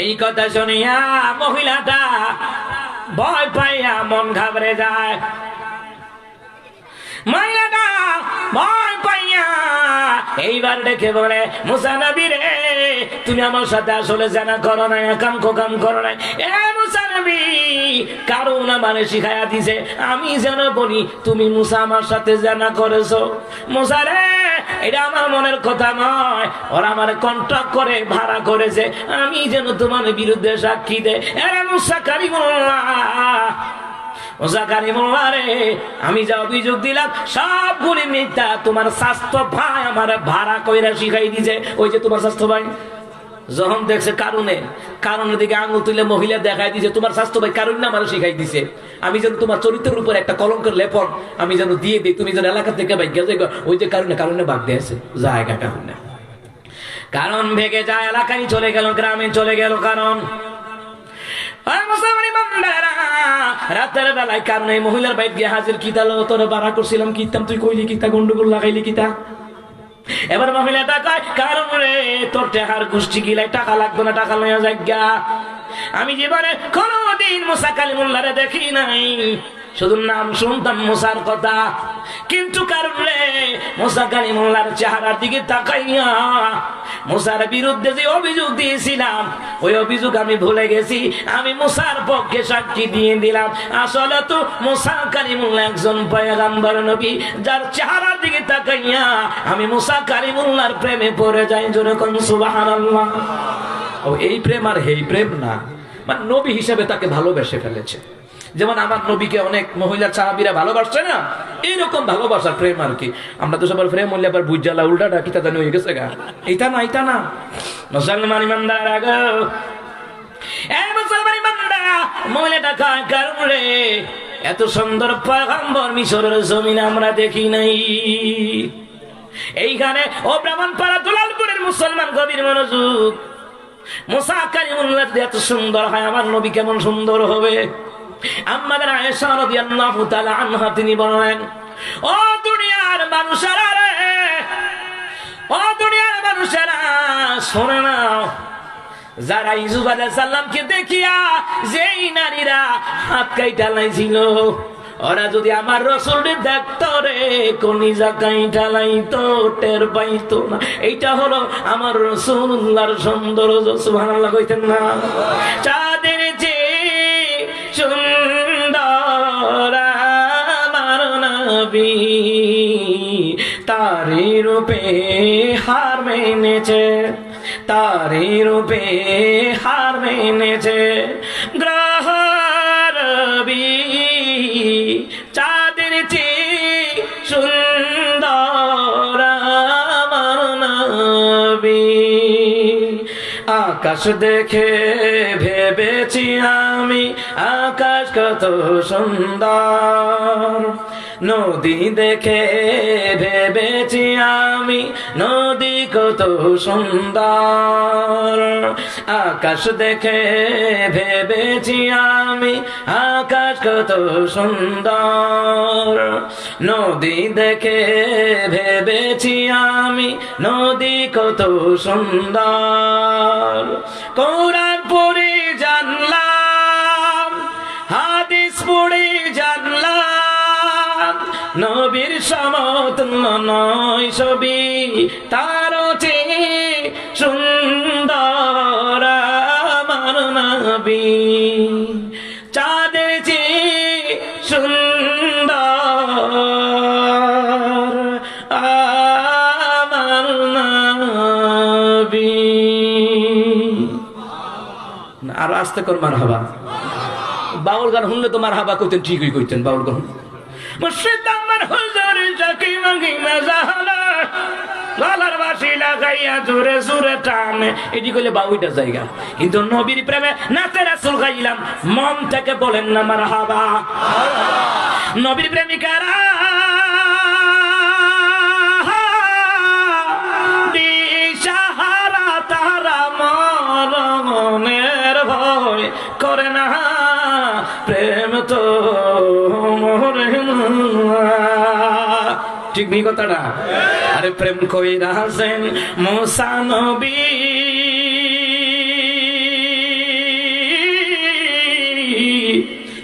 এই কথা শুনিয়া মহিলাটা ভয় পাইয়া মন ঘাবড়ে যায়। মহিলাটা ভয় পাইয়া এইবার ডেকে বলে, মুসা নবী রে, তুমি আমার সাথে আসলে জানা করো নাই, কাম কোকাম করো নাই। এ মুসা নবী, কারণ আমারে শিখাইয়া দিছে আমি যেন বলি তুমি মুসা আমার সাথে জানা করেছো। মুসা রে, এটা আমার মনের কথা নয়, ওরা আমার কন্ট্রাক্ট করে ভাড়া করেছে, আমি যেন তোমার বিরুদ্ধে সাক্ষী দেয়। এরা মুসা কালিমুল্লাহ, মুসা কালিমুল্লাহ রে, আমি যা অভিযোগ দিলাম সবগুলি মিথ্যা। তোমার স্বাস্থ্য ভাই আমার ভাড়া কইরা শিখাই দিছে। ওই যে তোমার স্বাস্থ্য ভাই যখন দেখছে কারণের দিকে আঙুল তুলে মহিলা দেখাই দিছে, তোমার স্বাস্থ্য ভাই কারণ না আমার শিখাই দিছে, আমি যেন তোমার চরিত্রের উপর একটা কলঙ্কের লেপন আমি যেন দিয়ে দিই, তুমি যেন এলাকা থেকে বাইক ওই যে কারণে বাগ দিয়েছে জায়গা কারণ ভেঙে যায়, এলাকায় চলে গেল, গ্রামে চলে গেল। কারণ রাতের বেলায় কারণ এই মহিলার বাইক গিয়ে হাজির, কিতা লো তোরে বাড়া করছিলাম কিতাম, তুই কইলি কিতা, গন্ডগোল লাগাইলি কিতা। এবার মহিলাটা কয়, কারণ রে তোর টাকার গোষ্ঠী গিলাই টাকা লাগবে না, টাকা লইয়া যাজ্ঞা। আমি জীবনে কোনদিন মুসা কালিমুল্লাহরে দেখি নাই, শুধু নাম শুনতাম মুসার কথা, কিন্তু কারণ রে মুসা কালিমুল্লাহর চেহারার দিকে তাকাইয়া মুসার বিরুদ্ধে যে অভিযোগ দিয়েছিলাম ওই অভিযোগ আমি ভুলে গেছি, আমি মুসার পক্ষে সাক্ষী দিয়ে দিলাম। আসলে তো মুসা কালিমুল্লাহ একজন পয়গম্বর নবী, যার চেহারার দিকে তাকাইয়া আমি মুসা কালিমুল্লাহর প্রেমে পড়ে যাই। জোরে কোন সুবহানাল্লাহ। ও এই প্রেম আর এই প্রেম না, মানে নবী হিসেবে তাকে ভালোবেসে ফেলেছে। যেমন আমার নবীকে অনেক মহিলার সাহাবীরা ভালোবাসছে না, এইরকম ভালোবাসার প্রেম আর কি। আমরা তো সবার প্রেম হলে আবার বুঝালা উল্টাটা কি তাদের হয়ে গেছে গা, এটা না মুসলমান ইমানদার আগো, এই মুসলমান ইমানদার মহিলাটা কারণ রে এত সুন্দর পয়গম্বর মিশরের জমিনে আমরা দেখি নাই। এইখানে ও ব্রাহ্মণপাড়া দুলালপুরের মুসলমান গভীর মনোযোগ, মুসা কালিমুল্লাহ এত সুন্দর হয়, আমার নবী কেমন সুন্দর হবে। আমাদের আয়েশা রাদিয়াল্লাহু তাআলা আনহা তিনি বলেন, ও দুনিয়ার মানুষেরা রে, ও দুনিয়ার মানুষেরা শোনো না, যারা ইউসুফ আলাইহিস সালামকে দেখিয়া যেই নারীরা হাত কাইটা লাইছিল, ওরা যদি আমার রাসূলকে দেখতো রে কলিজা কাইটা লাইতো, টের পাইতো না। এইটা হলো আমার রাসূলুল্লাহর সৌন্দর্য। সুবহানাল্লাহ কইতেন না? চাঁদ চাঁদের যে সুন্দর আমার নবী তারি রূপে হার মেনেছে, তারি রূপে হার মেনেছে গ্রহ রবি চাঁদের চেয়ে সুন্দর আমার নবী। আকাশ দেখে ভেবেছি আমি আকাশ কত সুন্দর, নদী দেখে ভেবেছি আমি নদী কত সুন্দর, আকাশ দেখে ভেবেছি আমি আকাশ কত সুন্দর, নদী দেখে ভেবেছি আমি নদী কত সুন্দর। কোরআন পড়ে জানলাম, হাদিস পড়ে জানলাম, নবীর সমতুল্য নয় ছবি তার চেয়ে সুন্দর আমার নবী, চাঁদের চেয়ে সুন্দর আমার নবী। আর আস্তে কর মারহাবা। বাউল গান শুনলে তো মারহাবা কইতেন, ঠিকই কইতেন বাউল গান। মুর্শিদ আমার হুজুর জাকি মাগি মাজালা গলার বাঁশি লাগাইয়া জোরে জোরে টানে, এটি কইলে বাউইটা জায়গা। কিন্তু নবীর প্রেমে নাচে রাসূল গাইলাম, মন থেকে বলেন না মারহাবা। নবীর প্রেমিকারা দিশাহারা তারা মনের ভয় করে না, প্রেম তো মরে না। ঠিক নেই কথাটা? আরে প্রেম কইরা হাসেন মুসা নবী,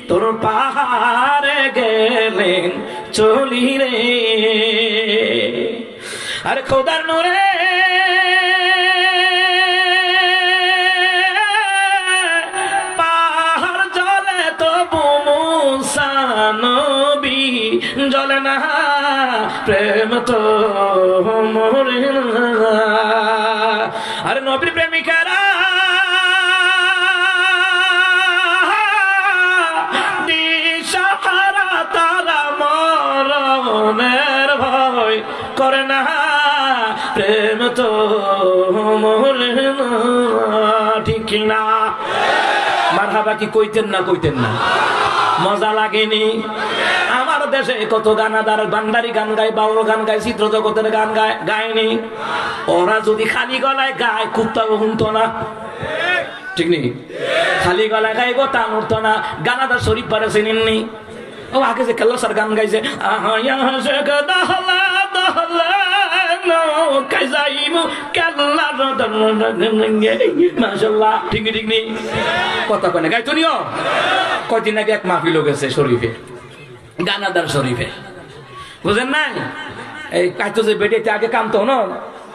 তোর পাহাড়ে গেলেন চলি রে, আরে খোদার নূরে পাহাড় জলে তবু মুসা নবী জলে না, প্রেম তো মরে না। আরে নবীর প্রেমিকারা দিশাহারা তারা মরণের ভয় করে না, প্রেম তো মরে না। ঠিক না? মারহাবা কি কইতেন না? কইতেন না? মজা লাগেনি? আমার দেশে কত গানাদার ভান্ডারি গান গায়, বাউল গান গায়, চিত্র জগতের গান গায়, গায়নি? ওরা যদি খালি গলায় গায় কুত্তা শুনতো না, ঠিক নেই? খালি গলায় গাইব তা উঠতো না। গানাদার শরীফ পারে চিনেননি? ও আগে যে কেল্লাসার গান গাইছে, ঠিক ঠিক নেই? কথা কয় না, গাইতো নিও। কয়দিন আগে এক মাহফিল গেছে শরীফে, গানাদার শরীফে, বুঝেন নাই? এই কাইতো যে বেডিয়াতে আগে কামতো না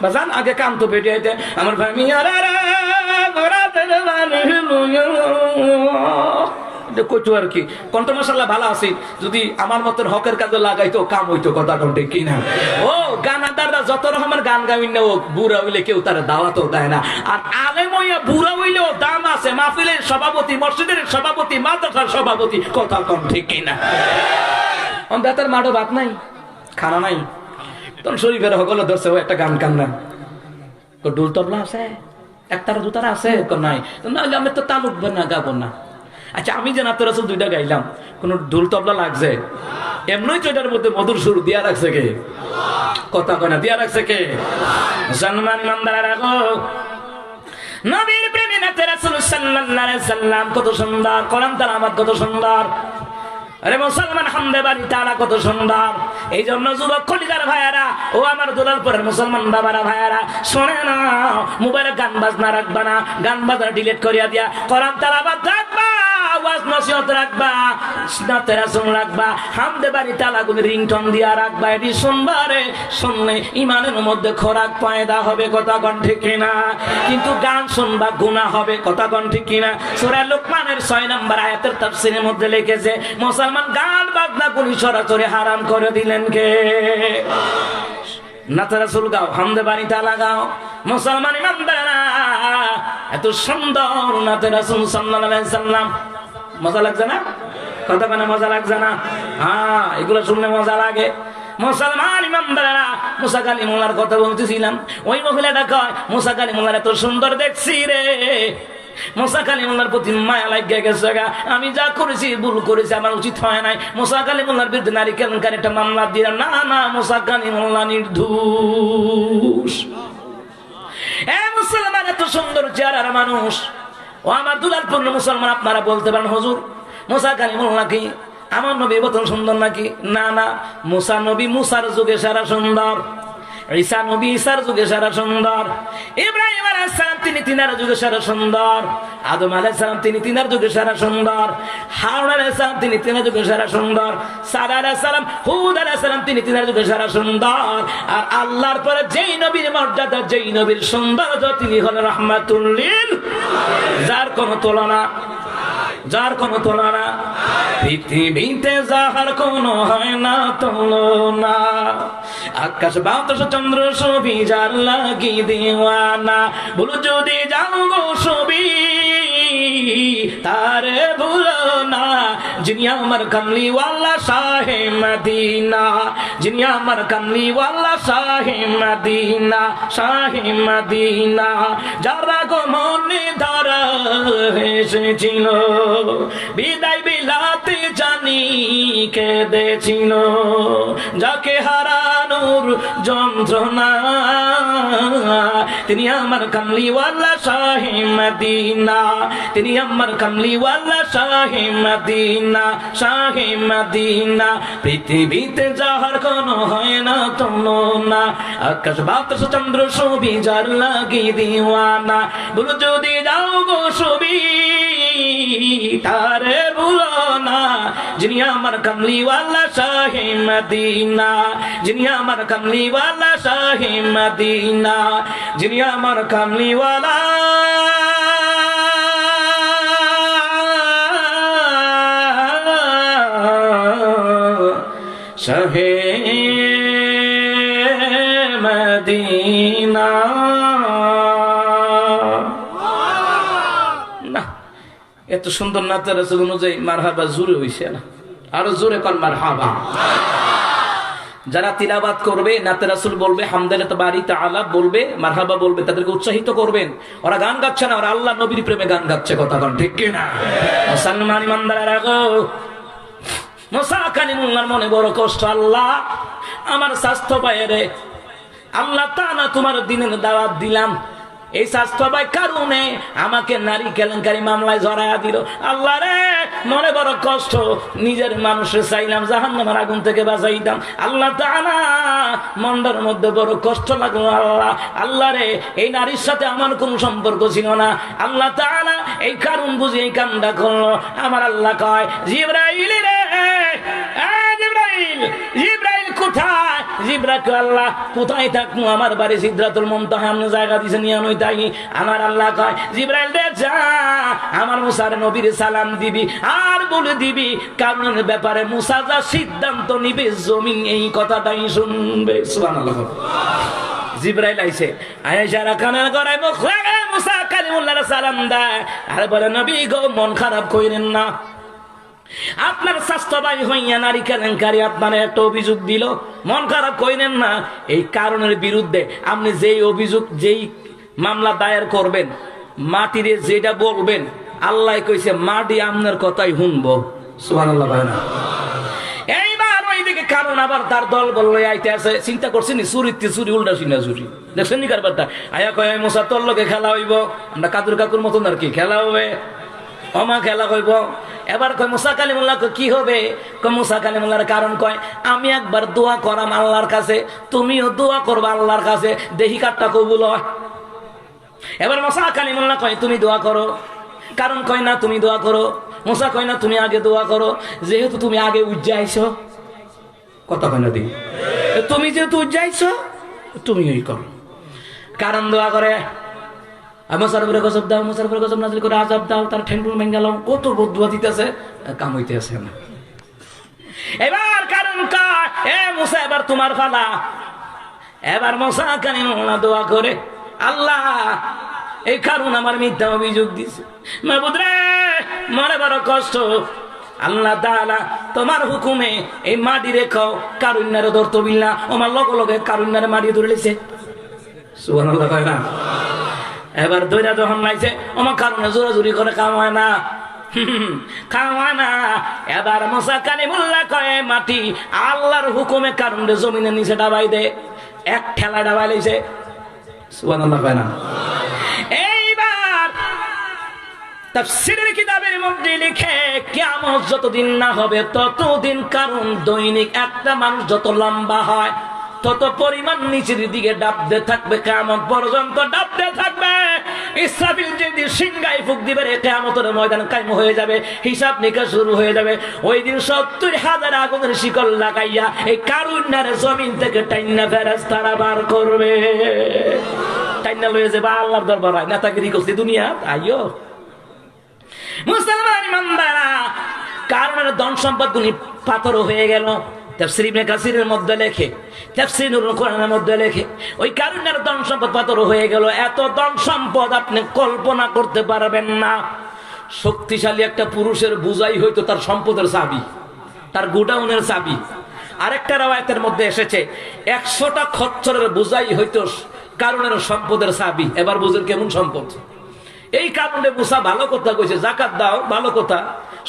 বাজান, আগে কামতো বেডিয়াতে আমার ভাই কইতো আর কি। কণ্ঠ মশাল্লাহ ভালো আছে, যদি আমার মতন হকের কাজে লাগাইতো কাম হইতো। কথা কণ্ঠে কি না? ও গানাদাররা যত রকমের গান গাইন না, ও বুড়া হইলে কেউ তারা দাওয়াতও দেয় না। আর আলেম হইয়া বুড়া হইলেও দাম আছে, মাহফিলের সভাপতি, মসজিদের সভাপতি, মাদ্রাসার সভাপতি। কথা কণ্ঠে কি না? অন্ধাতার মাঠও ভাত নাই, খানা নাই, তখন শরীফের হকল ধরছে ও একটা গান কান্না, ডুল তবলা আছে, একতারা দুতারা আছে নাই, নাহলে আমি তো তাল উঠবো না, গাবো না। আচ্ছা আমি যে নাত রাসূল দুইটা গাইলাম, কোন ঢোল তবলা লাগছে? এমনি তো এটার মধ্যে মধুর সুর দিয়া রাখছে কে? কথা কয় না, দিয়া রাখছে কে? মুসলমান মানদারা রাখো, নবীর প্রেমে নাতে রাসূল সাল্লাল্লাহু আলাইহি সাল্লাম কত সুন্দর, কোরআন তেলাওয়াত কত সুন্দর। আরে মুসলমান হামদে বাড়ি তারা কত সুন্দর। এই জন্য যুবক খলিদার ভাইয়ারা, ও আমার দুলাল পরের মুসলমান বাবারা ভাইয়ারা, শোনে না, মোবাইলে গান বাজনা রাখবা না, গান বাজনা ডিলিট করিয়া দিয়া কোরআন তেলাওয়াত রাখবা, ওয়াজ নসিহত রাখবা, নাতে রাসূল রাখবা, হামদে বাড়ি তালাগুলি রিংটন দিয়া রাখবা। এটি শুনবারে, শুনলে ইমানের মধ্যে খোরাক পয়দা হবে, কথা কোন ঠিক কিনা? কিন্তু গান শুনবা গুনাহ হবে, কথা কোন ঠিক কিনা? সূরা লোকমানের 6 নম্বর আয়াতের তাফসীরের মধ্যে লিখেছে মুসলমান গান বাজনা গুলি সরাসরি হারাম করে দিলেন কে? নাতে রাসূল গাও, হামদে বাড়ি তালা গাও। মুসলমান ইমানদাররা, এত সুন্দর নাতে রাসূল সাল্লাল্লাহু আলাইহি সাল্লাম, মজা লাগছে না? কথা মানে মজা লাগছে না? হ্যাঁ, এগুলো শুনলে মজা লাগে। মুসলমান ইমানদাররা, মুসা কালিমুল্লাহর কথা বলতেছিলাম, ওই মহিলাটা কয় মুসা কালিমুল্লাহ এত সুন্দর দেখছি রে, মুসা কালিমুল্লাহর প্রতি মায়া লাগিয়ে গেছে, আমি যা করেছি ভুল করেছি, আমার উচিত হয় নাই। মুসা কালিমুল্লাহর বিরুদ্ধে নারী কেলেঙ্কারি একটা মামলা দিলাম। না না, মুসা কালিমুল্লাহ নির্দোষ। মুসলমান এত সুন্দর চেহারার মানুষ, ও আমার দুলালপূর্ণ মুসলমান, আপনারা বলতে পারেন হুজুর মুসা কালিমুল্লাহ কি আমার নবী মতন সুন্দর নাকি? না না, মুসা নবী মুসার যুগে সারা সুন্দর, ঈসা নবী ঈসার যুগে সারা সুন্দর, ইব্রাহিম আলাইহিস সালাম তিনি তিনার যুগে সারা সুন্দর, আদম আলাইহিস সালাম তিনি তিনার যুগে সারা সুন্দর, হারুন আলাইহিস সালাম তিনি তিনার যুগে সারা সুন্দর, সালেহ আলাইহিস সালাম, হুদ আলাইহিস সালাম তিনি তিনার যুগে সারা সুন্দর। আর আল্লাহর পরে যেই নবীর মর্যাদা, যেই নবীর সৌন্দর্য, তিনি হলেন রাহমাতুল লিল, যার কোনো তুলনা, যার কোনো তুলনা, পৃথিবীতে যাহার কোনো হয় না তুলনা, আকাশ বাতাস চন্দ্র সবই যার লাগি দিওয়ানা, বলো যদি যাও গো সবই তারে ভুলো না, যিনি আমার কামলিওয়ালা শাহে মদিনা, যিনি আমার কামলিওয়ালা শাহে মদিনা, শাহে মদিনা, যারা গো মনে ধরা এসেছিল, বিদায় বিলাতে জানি কেঁদেছিল, যাকে হারানোর যন্ত্রণা, তিনি আমার কামলিওয়ালা শাহে মদিনা, তিনি আমার কামলিওয়ালা শাহে মদিনা, শাহে মদিনা, পৃথিবীতে যাহার কোনো হয় না তুলনা, আকাশ বাতাস চন্দ্র সবই যার লাগি দিওয়ানা, বলো যদি যাও গো সবই তারে ভুলো না, যিনি আমার কামলিওয়ালা শাহে মদিনা, যিনি আমার কামলিওয়ালা শাহে মদিনা, যিনি আমার কামলিওয়ালা শাহে মদিনা। না, এত সুন্দর নাতে রাসূল অনুযায়ী মারহাবা জোরে হইছে না, আরো জোরে কর মারহাবা। যারা তিলাওয়াত করবে, নাতে রাসূল বলবে, হামদালাত বারি তাআলা বলবে, মারহাবা বলবে, তাদেরকে উৎসাহিত করবেন। ওরা গান গাচ্ছে না, ওরা আল্লাহ নবীর প্রেমে গান গাচ্ছে, কথা কোন ঠিক কি না? মুসলমান ইমানদাররা গো, মুসা কালিমুল্লাহর মনে বড় কষ্ট, আল্লাহ আমার স্বাস্থ্য পায়ে, আল্লাহ তাআলা তোমার দ্বীনের দাওয়াত দিলাম, এই স্বাস্থ্য ভাই কারণে আমাকে নারী কেলেঙ্কারি মামলায় জড়ায়া দিল, আল্লাহ রে মনে বড় কষ্ট, নিজের মানুষের চাইলাম জাহান্নামের আগুন থেকে বাঁচাইতাম, আল্লাহ তাআলা মনটার মধ্যে বড় কষ্ট লাগলো, আল্লাহ, আল্লাহ রে এই নারীর সাথে আমার কোনো সম্পর্ক ছিল না, আল্লাহ তাআলা এই কারণ বুঝে এই কামটা করলো। আমার আল্লাহ কয়, জিবরাইল রে, জিবরাইল, জিবরাইল কোথায়? জিবরাকে আল্লাহ কোথায় থাকবো, আমার বাড়ি সিদরাতুল মুনতাহা, আপনি জায়গা দিয়েছেন ইয়ানুই তাই। আমার আল্লাহ কয়, জিবরাইল রে যা, আমার মুসার নবীর সালাম দিবি, আর বলে দিবি কারণের ব্যাপারে মুসা যা সিদ্ধান্ত নিবে জমিন এই কথাটাই শুনবে। সুবহানাল্লাহ। জিবরাইল আইছে, আয়েশারা কানের গড়ায় মুখ লাগে, মুসা কালিমুল্লাহর সালাম দেয়, আর বলে নবী গো মন খারাপ কইরেন না, আপনার স্বাস্থ্য ভাই হইয়া নারী কেলেঙ্কারি আপনার একটা অভিযোগ দিল, মন খারাপ কইরেন না, এই কারণের বিরুদ্ধে আপনি যেই অভিযোগ, যেই মামলা দায়ের করবেন, মাটিরে যেটা বলবেন, আল্লাহ কইছে মাটি আপনার কথাই শুনবো। সুবহানাল্লাহ। এইবার ওইদিকে কারণ আবার তার দল বললো আইতে আছে, চিন্তা করছেন চুরিতে চুরি, উল্টা সিনা চুরি, দেখছেন নি কারবারটা? আয়া কয় মুসা তোর লোকে খেলা হইব, আমরা কাদুর কাকুর মতন আর কি খেলা হবে, অমা খেলা কইব। এবার কয় মুসা কালিমুল্লাহ কি হবে? কয় মুসা কালিমুল্লাহর কারণ কয়, আমি একবার দোয়া করাম আল্লাহর কাছে, তুমিও দোয়া করবা আল্লাহর কাছে, দেখি কারটা কবুল হয়। এবার মুসা কালিমুল্লাহ কয় তুমি দোয়া করো, কারণ কয় না তুমি দোয়া করো, মুসা কয় না তুমি আগে দোয়া করো, যেহেতু তুমি আগে উজ্জাইছো, কথা কয় না দিই, তুমি যেহেতু উজ্জাইছো তুমি ওই করো। কারণ দোয়া করে মুসার উপরে গজব দাও, মুসার উপরে গজব নাজিল করে আযাব দাও, তার ঠ্যাঙ্গুল ভেঙে গেল, কত বদুয়া দিতেছে, কাম হইতেছে না। এবার কারণ কয় এ মুসা এবার তোমার ফালা। এবার মুসা কালিমুল্লাহ দোয়া করে, আল্লাহ এই কারণ আমার মিথ্যা অভিযোগ দিছে, মাবুদ রে মরে বড় কষ্ট, আল্লাহ তাআলা তোমার হুকুমে এই মাটি রেখো, কারুন্যারে ধরতো বিল্লাহ, আমার লগে লগে কারুন্যারে মাটি ধরে লিছে, সুবহানাল্লাহ কয় না। এবার দইরা যখন লাইছে আমার কারণে জোরাজুরি করে কাম হয় না, কাম হয় না। এবার মুসা কালিমুল্লাহ কয় মাটি আল্লাহর হুকুমে কারণে জমিনের নিচে ডাবাই দে, এক ঠেলা ডাবাই লাইছে, সুবহানাল্লাহ কয় না। এইবার তাফসীরের কিতাবের মধ্যে লিখে কিয়ামত যতদিন না হবে ততদিন, কারণ দৈনিক একটা মানুষ যত লম্বা হয় তত পরিমাণ নিচের দিকে ডাবতে থাকবে, কিয়ামত পর্যন্ত ডাবতে থাকবে। ইসরাফিল যেদিন সিংহায় ফুঁক দিবে কিয়ামতের ময়দান কায়েম হয়ে যাবে, হিসাব নিকাশ শুরু হয়ে যাবে। ওই দিন ৭০,০০০ আগুনের শিকল লাগাইয়া এই কারুন্যার জমিন থেকে টাইন্না ফেরেশতারা বার করবে, টাইন্না লয়ে যাবে আল্লাহর দরবারে। নেতাগিরি করছে দুনিয়া, আইয়ো মুসলমান ইমানদারা, কারণের ধন সম্পদ গুলি পাথর হয়ে গেল। তাফসীর ইবনে কাসিরের মধ্যে লেখে, তাফসীরুল কোরআনের মধ্যে লেখে, ওই কারণের ধন সম্পদ পাথর হয়ে গেল। এত ধন সম্পদ আপনি কল্পনা করতে পারবেন না। শক্তিশালী একটা পুরুষের বুঝাই হইতো তার সম্পদের চাবি, তার গোডাউনের চাবি। আরেকটা রাওয়ায়াতের মধ্যে এসেছে ১০০টা খচ্চরের বুঝাই হইতো কারণের সম্পদের চাবি। এবার বুঝেন কেমন সম্পদ। এই কারণে মুসা ভালো কথা কইছে, যাকাত দাও, ভালো কথা,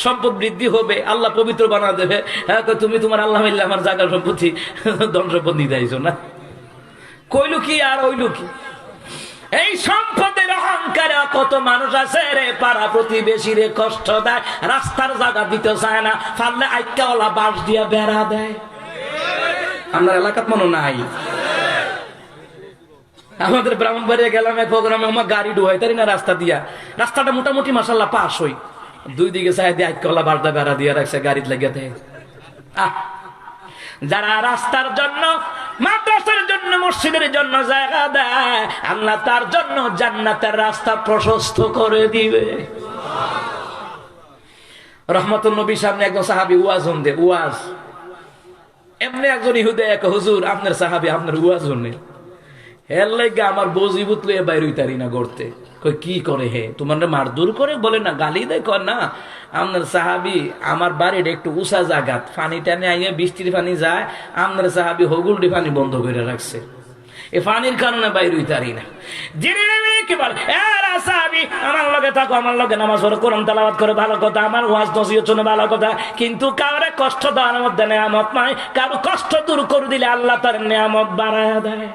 সম্পদ বৃদ্ধি হবে, আল্লাহ পবিত্র বানা দেবে। হ্যাঁ তুমি তোমার আল্লাহ মিললে আমার জায়গা সম্পত্তি ধন সম্পদ নিতে আইছো না, কইলো কি আর হইল কি। এই সম্পদের অহংকারে কত মানুষ আছে রে, পাড়া প্রতিবেশী রে কষ্ট দেয়, রাস্তার জায়গা দিতে চায় না, পারলে আইকাওয়ালা বাঁশ দিয়া বেড়া দেয়। আপনার এলাকাত মনে নাই? আমাদের ব্রাহ্মণবাড়িয়া গেলাম এক প্রোগ্রামে, আমার গাড়ি ডুবাই তারি না রাস্তা দিয়া, রাস্তাটা মোটামুটি মাশাআল্লাহ পাস হই, দুই দিকে চাই দিয়ে আইকাওয়ালা বাঁশটা বেড়া দিয়া রাখছে, গাড়িতে লাগিয়ে। যারা রাস্তার জন্য, মাদ্রাসার জন্য, মসজিদের জন্য জায়গা দেয়, আল্লাহ তার জন্য জান্নাতের রাস্তা প্রশস্ত করে দিবে। রহমতুল নবীর সামনে একজন সাহাবী ওয়াজ শুনতে, ওয়াজ এমনি একজন ইহুদে এক, হুজুর আপনার সাহাবী আপনার ওয়াজ শুনে, এর লাগে আমার বজিবুত লইয়া বাইর হইতারি না করতে। কই কি করে হে, তোমার মারধর করে? বলে না, গালি দেয়। কর না, আপনার সাহাবী আমার বাড়ির একটু উঁচা জায়গাত পানি টানে আইয়া বৃষ্টির পানি যায়, আপনার সাহাবী হগুলটি পানি বন্ধ করে রাখছে, এ পানির কারণে বাইর হইতারি না। আমার লগে থাকো, আমার লগে নামাজ পড়ো, কোরআন তেলাওয়াত করে, ভালো কথা, আমার ওয়াজ নসিহত শুনে ভালো কথা, কিন্তু কাউরে কষ্ট দেওয়ার মধ্যে নেয়ামত নাই। কারো কষ্ট দূর করে দিলে আল্লাহ তার নেয়ামত বাড়ায়া দেয়।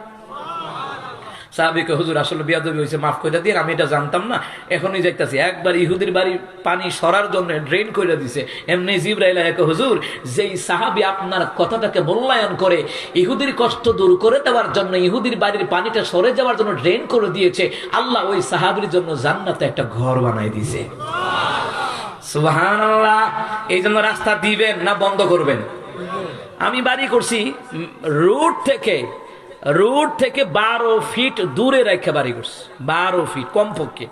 সাহাবীকে হুজুর আসলে বিয়াদবি হয়েছে, মাফ করে দিয়ে, আমি এটা জানতাম না, এখনই যাইতাছি। একবার ইহুদির বাড়ি পানি সরার জন্য ড্রেন করে দিছে, এমনি জিবরাইল একে, হুজুর যেই সাহাবী আপনার কথাটাকে মূল্যায়ন করে ইহুদির কষ্ট দূর করে দেওয়ার জন্য ইহুদির বাড়ির পানিটা সরে যাওয়ার জন্য ড্রেন করে দিয়েছে, আল্লাহ ওই সাহাবীর জন্য জান্নাতে একটা ঘর বানাই দিয়েছে। সুবহানাল্লাহ। এই জন্য রাস্তা দিবেন না বন্ধ করবেন? আমি বাড়ি করছি রোড থেকে 12 ফিট দূরে রেখে বাড়ি করছি, 12 ফিট কমপক্ষে।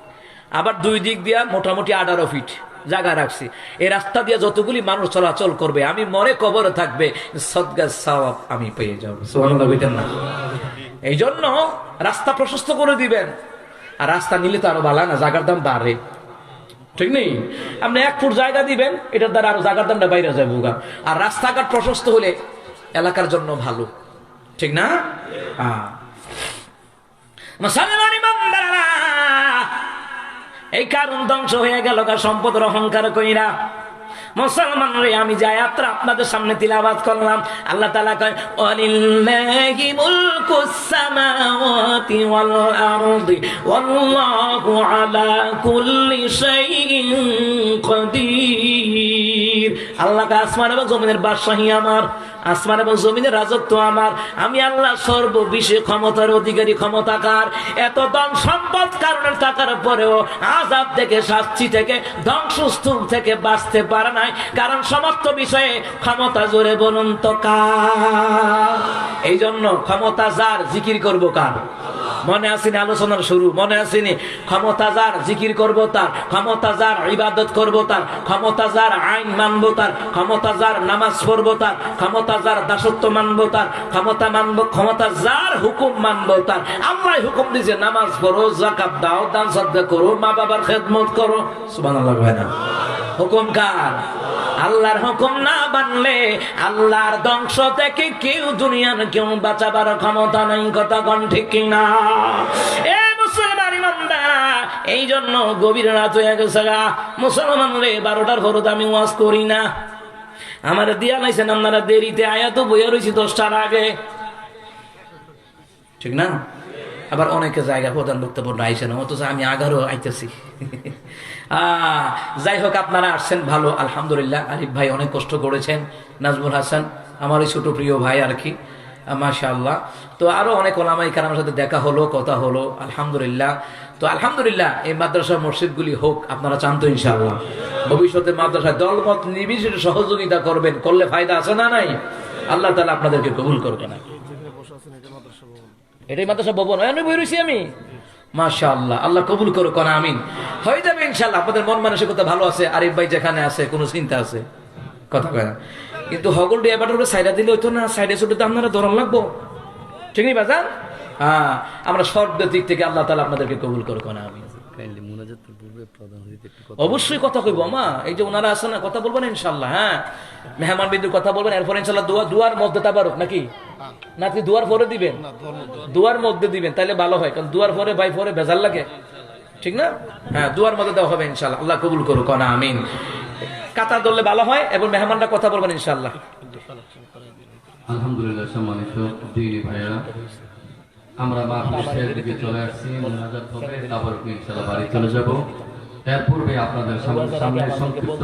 আবার দুই দিক দিয়া মোটামুটি 18 ফিট জায়গা রাখছি। এই রাস্তা দিয়ে যতগুলি মানুষ চলাচল করবে, আমি মরে কবরে থাকবে, সদকা সওয়াব আমি পেয়ে যাবো। সুবহানাল্লাহ বলতেন না? এই জন্য রাস্তা প্রশস্ত করে দিবেন। আর রাস্তা নিলে তো আরো ভালো না, জায়গার দাম বাড়ে, ঠিক নেই? আপনি 1 ফুট জায়গা দিবেন, এটার দ্বারা আরো জায়গার দামটা বাইরে যাবে। আর রাস্তাঘাট প্রশস্ত হলে এলাকার জন্য ভালো, ঠিক না? মুসলমান ইমানদাররা, এই কারণ ধ্বংস হয়ে গেল সম্পদের অহংকার কইরা। মুসলমান রে, আমি যে আয়াতটা আপনাদের সামনে তিলাওয়াত করলাম, আল্লাহ তাআলা কয় ওয়ালিল্লাহি মুলকুস সামাওয়াতি السماوات والأرض والله على كل شيء قدير আল্লাহ আসমান এবং জমিনের বাদশাহী আমার, আসমান এবং জমিনের রাজত্ব আমার, আমি আল্লাহ সর্ববিষয়ে ক্ষমতার অধিকারী, ক্ষমতাকার। এত ধন সম্পদ কারণের টাকার পরেও আযাব থেকে, শাস্তি থেকে, ধ্বংসস্তূপ থেকে বাঁচতে পারে নাই, কারণ সমস্ত বিষয়ে ক্ষমতা। জোরে বলুন তো কার? এই জন্য ক্ষমতা যার, জিকির করবো কার? মনে আসেনি আলোচনার শুরু? মনে আসেনি? ক্ষমতা যার, জিকির করবো তার। ক্ষমতা যার, ইবাদত করবো তার। ক্ষমতা যার, আইন মানবো তার। ক্ষমতা যার, নামাজ পড়বো তার। ক্ষমতা যার, দাসত্ব মানবো তার। ক্ষমতা মানবো, ক্ষমতা যার, হুকুম মানবো তার। আল্লাহ হুকুম দিয়েছে নামাজ পড়ো, যাকাত দাও, দান সাদকা করো, মা বাবার খেদমত করো। সুবহানাল্লাহ হয় না? হুকুম কার? আল্লাহর হুকুম না মানলে আল্লাহর ধ্বংস থেকে কেউ, দুনিয়ার কেউ বাঁচাবার ক্ষমতা নাই। কথা কোন ঠিক কিনা? এ মুসলমান ইমানদার, এই জন্য গভীর রাত হয়ে গেছে গা মুসলমান রে, 12টার পর আমি ওয়াজ করি না। আমার দিয়া নাইছেন আপনারা দেরিতে আয়া, তো বইয়া রয়েছি 10টার আগে, ঠিক না? আবার অনেকে জায়গা প্রধান বক্তব্য আইসে না, অথচ আমি 11 আইতেছি। যাই হোক, আপনারা আসছেন ভালো, আলহামদুলিল্লাহ। আরিফ ভাই অনেক কষ্ট করেছেন, নাজমুল হাসান আমার এই ছোট প্রিয় ভাই আর কি, মাশাআল্লাহ। তো আরো অনেক ওলামায়ে কেরামের সাথে দেখা হলো, কথা হলো, আলহামদুলিল্লাহ। তো আলহামদুলিল্লাহ, এই মাদ্রাসা মসজিদগুলি হোক, আপনারা চান তো ইনশাআল্লাহ? ভবিষ্যতে মাদ্রাসায় দলমত নির্বিশেষে সহযোগিতা করবেন, করলে ফায়দা আছে না নাই? আল্লাহ তাআলা আপনাদেরকে কবুল করবে না। এটাই মাদ্রাসা ভবন, আমি বই রয়েছি আমি, মাশাআল্লাহ। আল্লাহ কবুল করুক, আমিন। হয়ে যাবে ইনশাআল্লাহ। আপনাদের মন মানসিকতা ভালো আছে, আরিফ ভাই যেখানে আছে কোনো চিন্তা আছে? কথা কয় না। কিন্তু হগল ডেবাটার উপরে সাইডা দিলে হইতো না, সাইডে ছুটে তো আপনারা ধরন লাগবো, ঠিক নেই বাজান? হ্যাঁ, আমরা সব দিক থেকে আল্লাহ তাআলা আপনাদেরকে কবুল করুক, আমিন। অবশ্যই কথা কইব মা, এই যে ওনারা আছে না, কথা বলবেন ইনশাআল্লাহ। হ্যাঁ, মেহমান বিন্দুর কথা বলবেন, এরপর ইনশাআল্লাহ দুয়ার মধ্যে তাবারক নাকি নাকি দুয়ার পরে দিবেন? দুয়ার মধ্যে দিবেন, তাহলে ভালো হয়, কারণ দুয়ার পরে ভাই পরে ভেজাল লাগে, ঠিক না? হ্যাঁ, দুয়ার মধ্যে দেওয়া হবে ইনশাআল্লাহ। আল্লাহ কবুল করুক, আমিন। কাতার ধরলে ভালো হয়, এবং মেহমানরা কথা বলবেন ইনশাআল্লাহ। আলহামদুলিল্লাহ, সম্মানিত দিনী ভাইয়েরা, আমরা মাহফিলের দিকে চলে আসছি। মুনাজাত হবে, তারপর ইনশাআল্লাহ বাড়ি চলে যাব। এর পূর্বে আপনাদের সামনে সংক্ষিপ্ত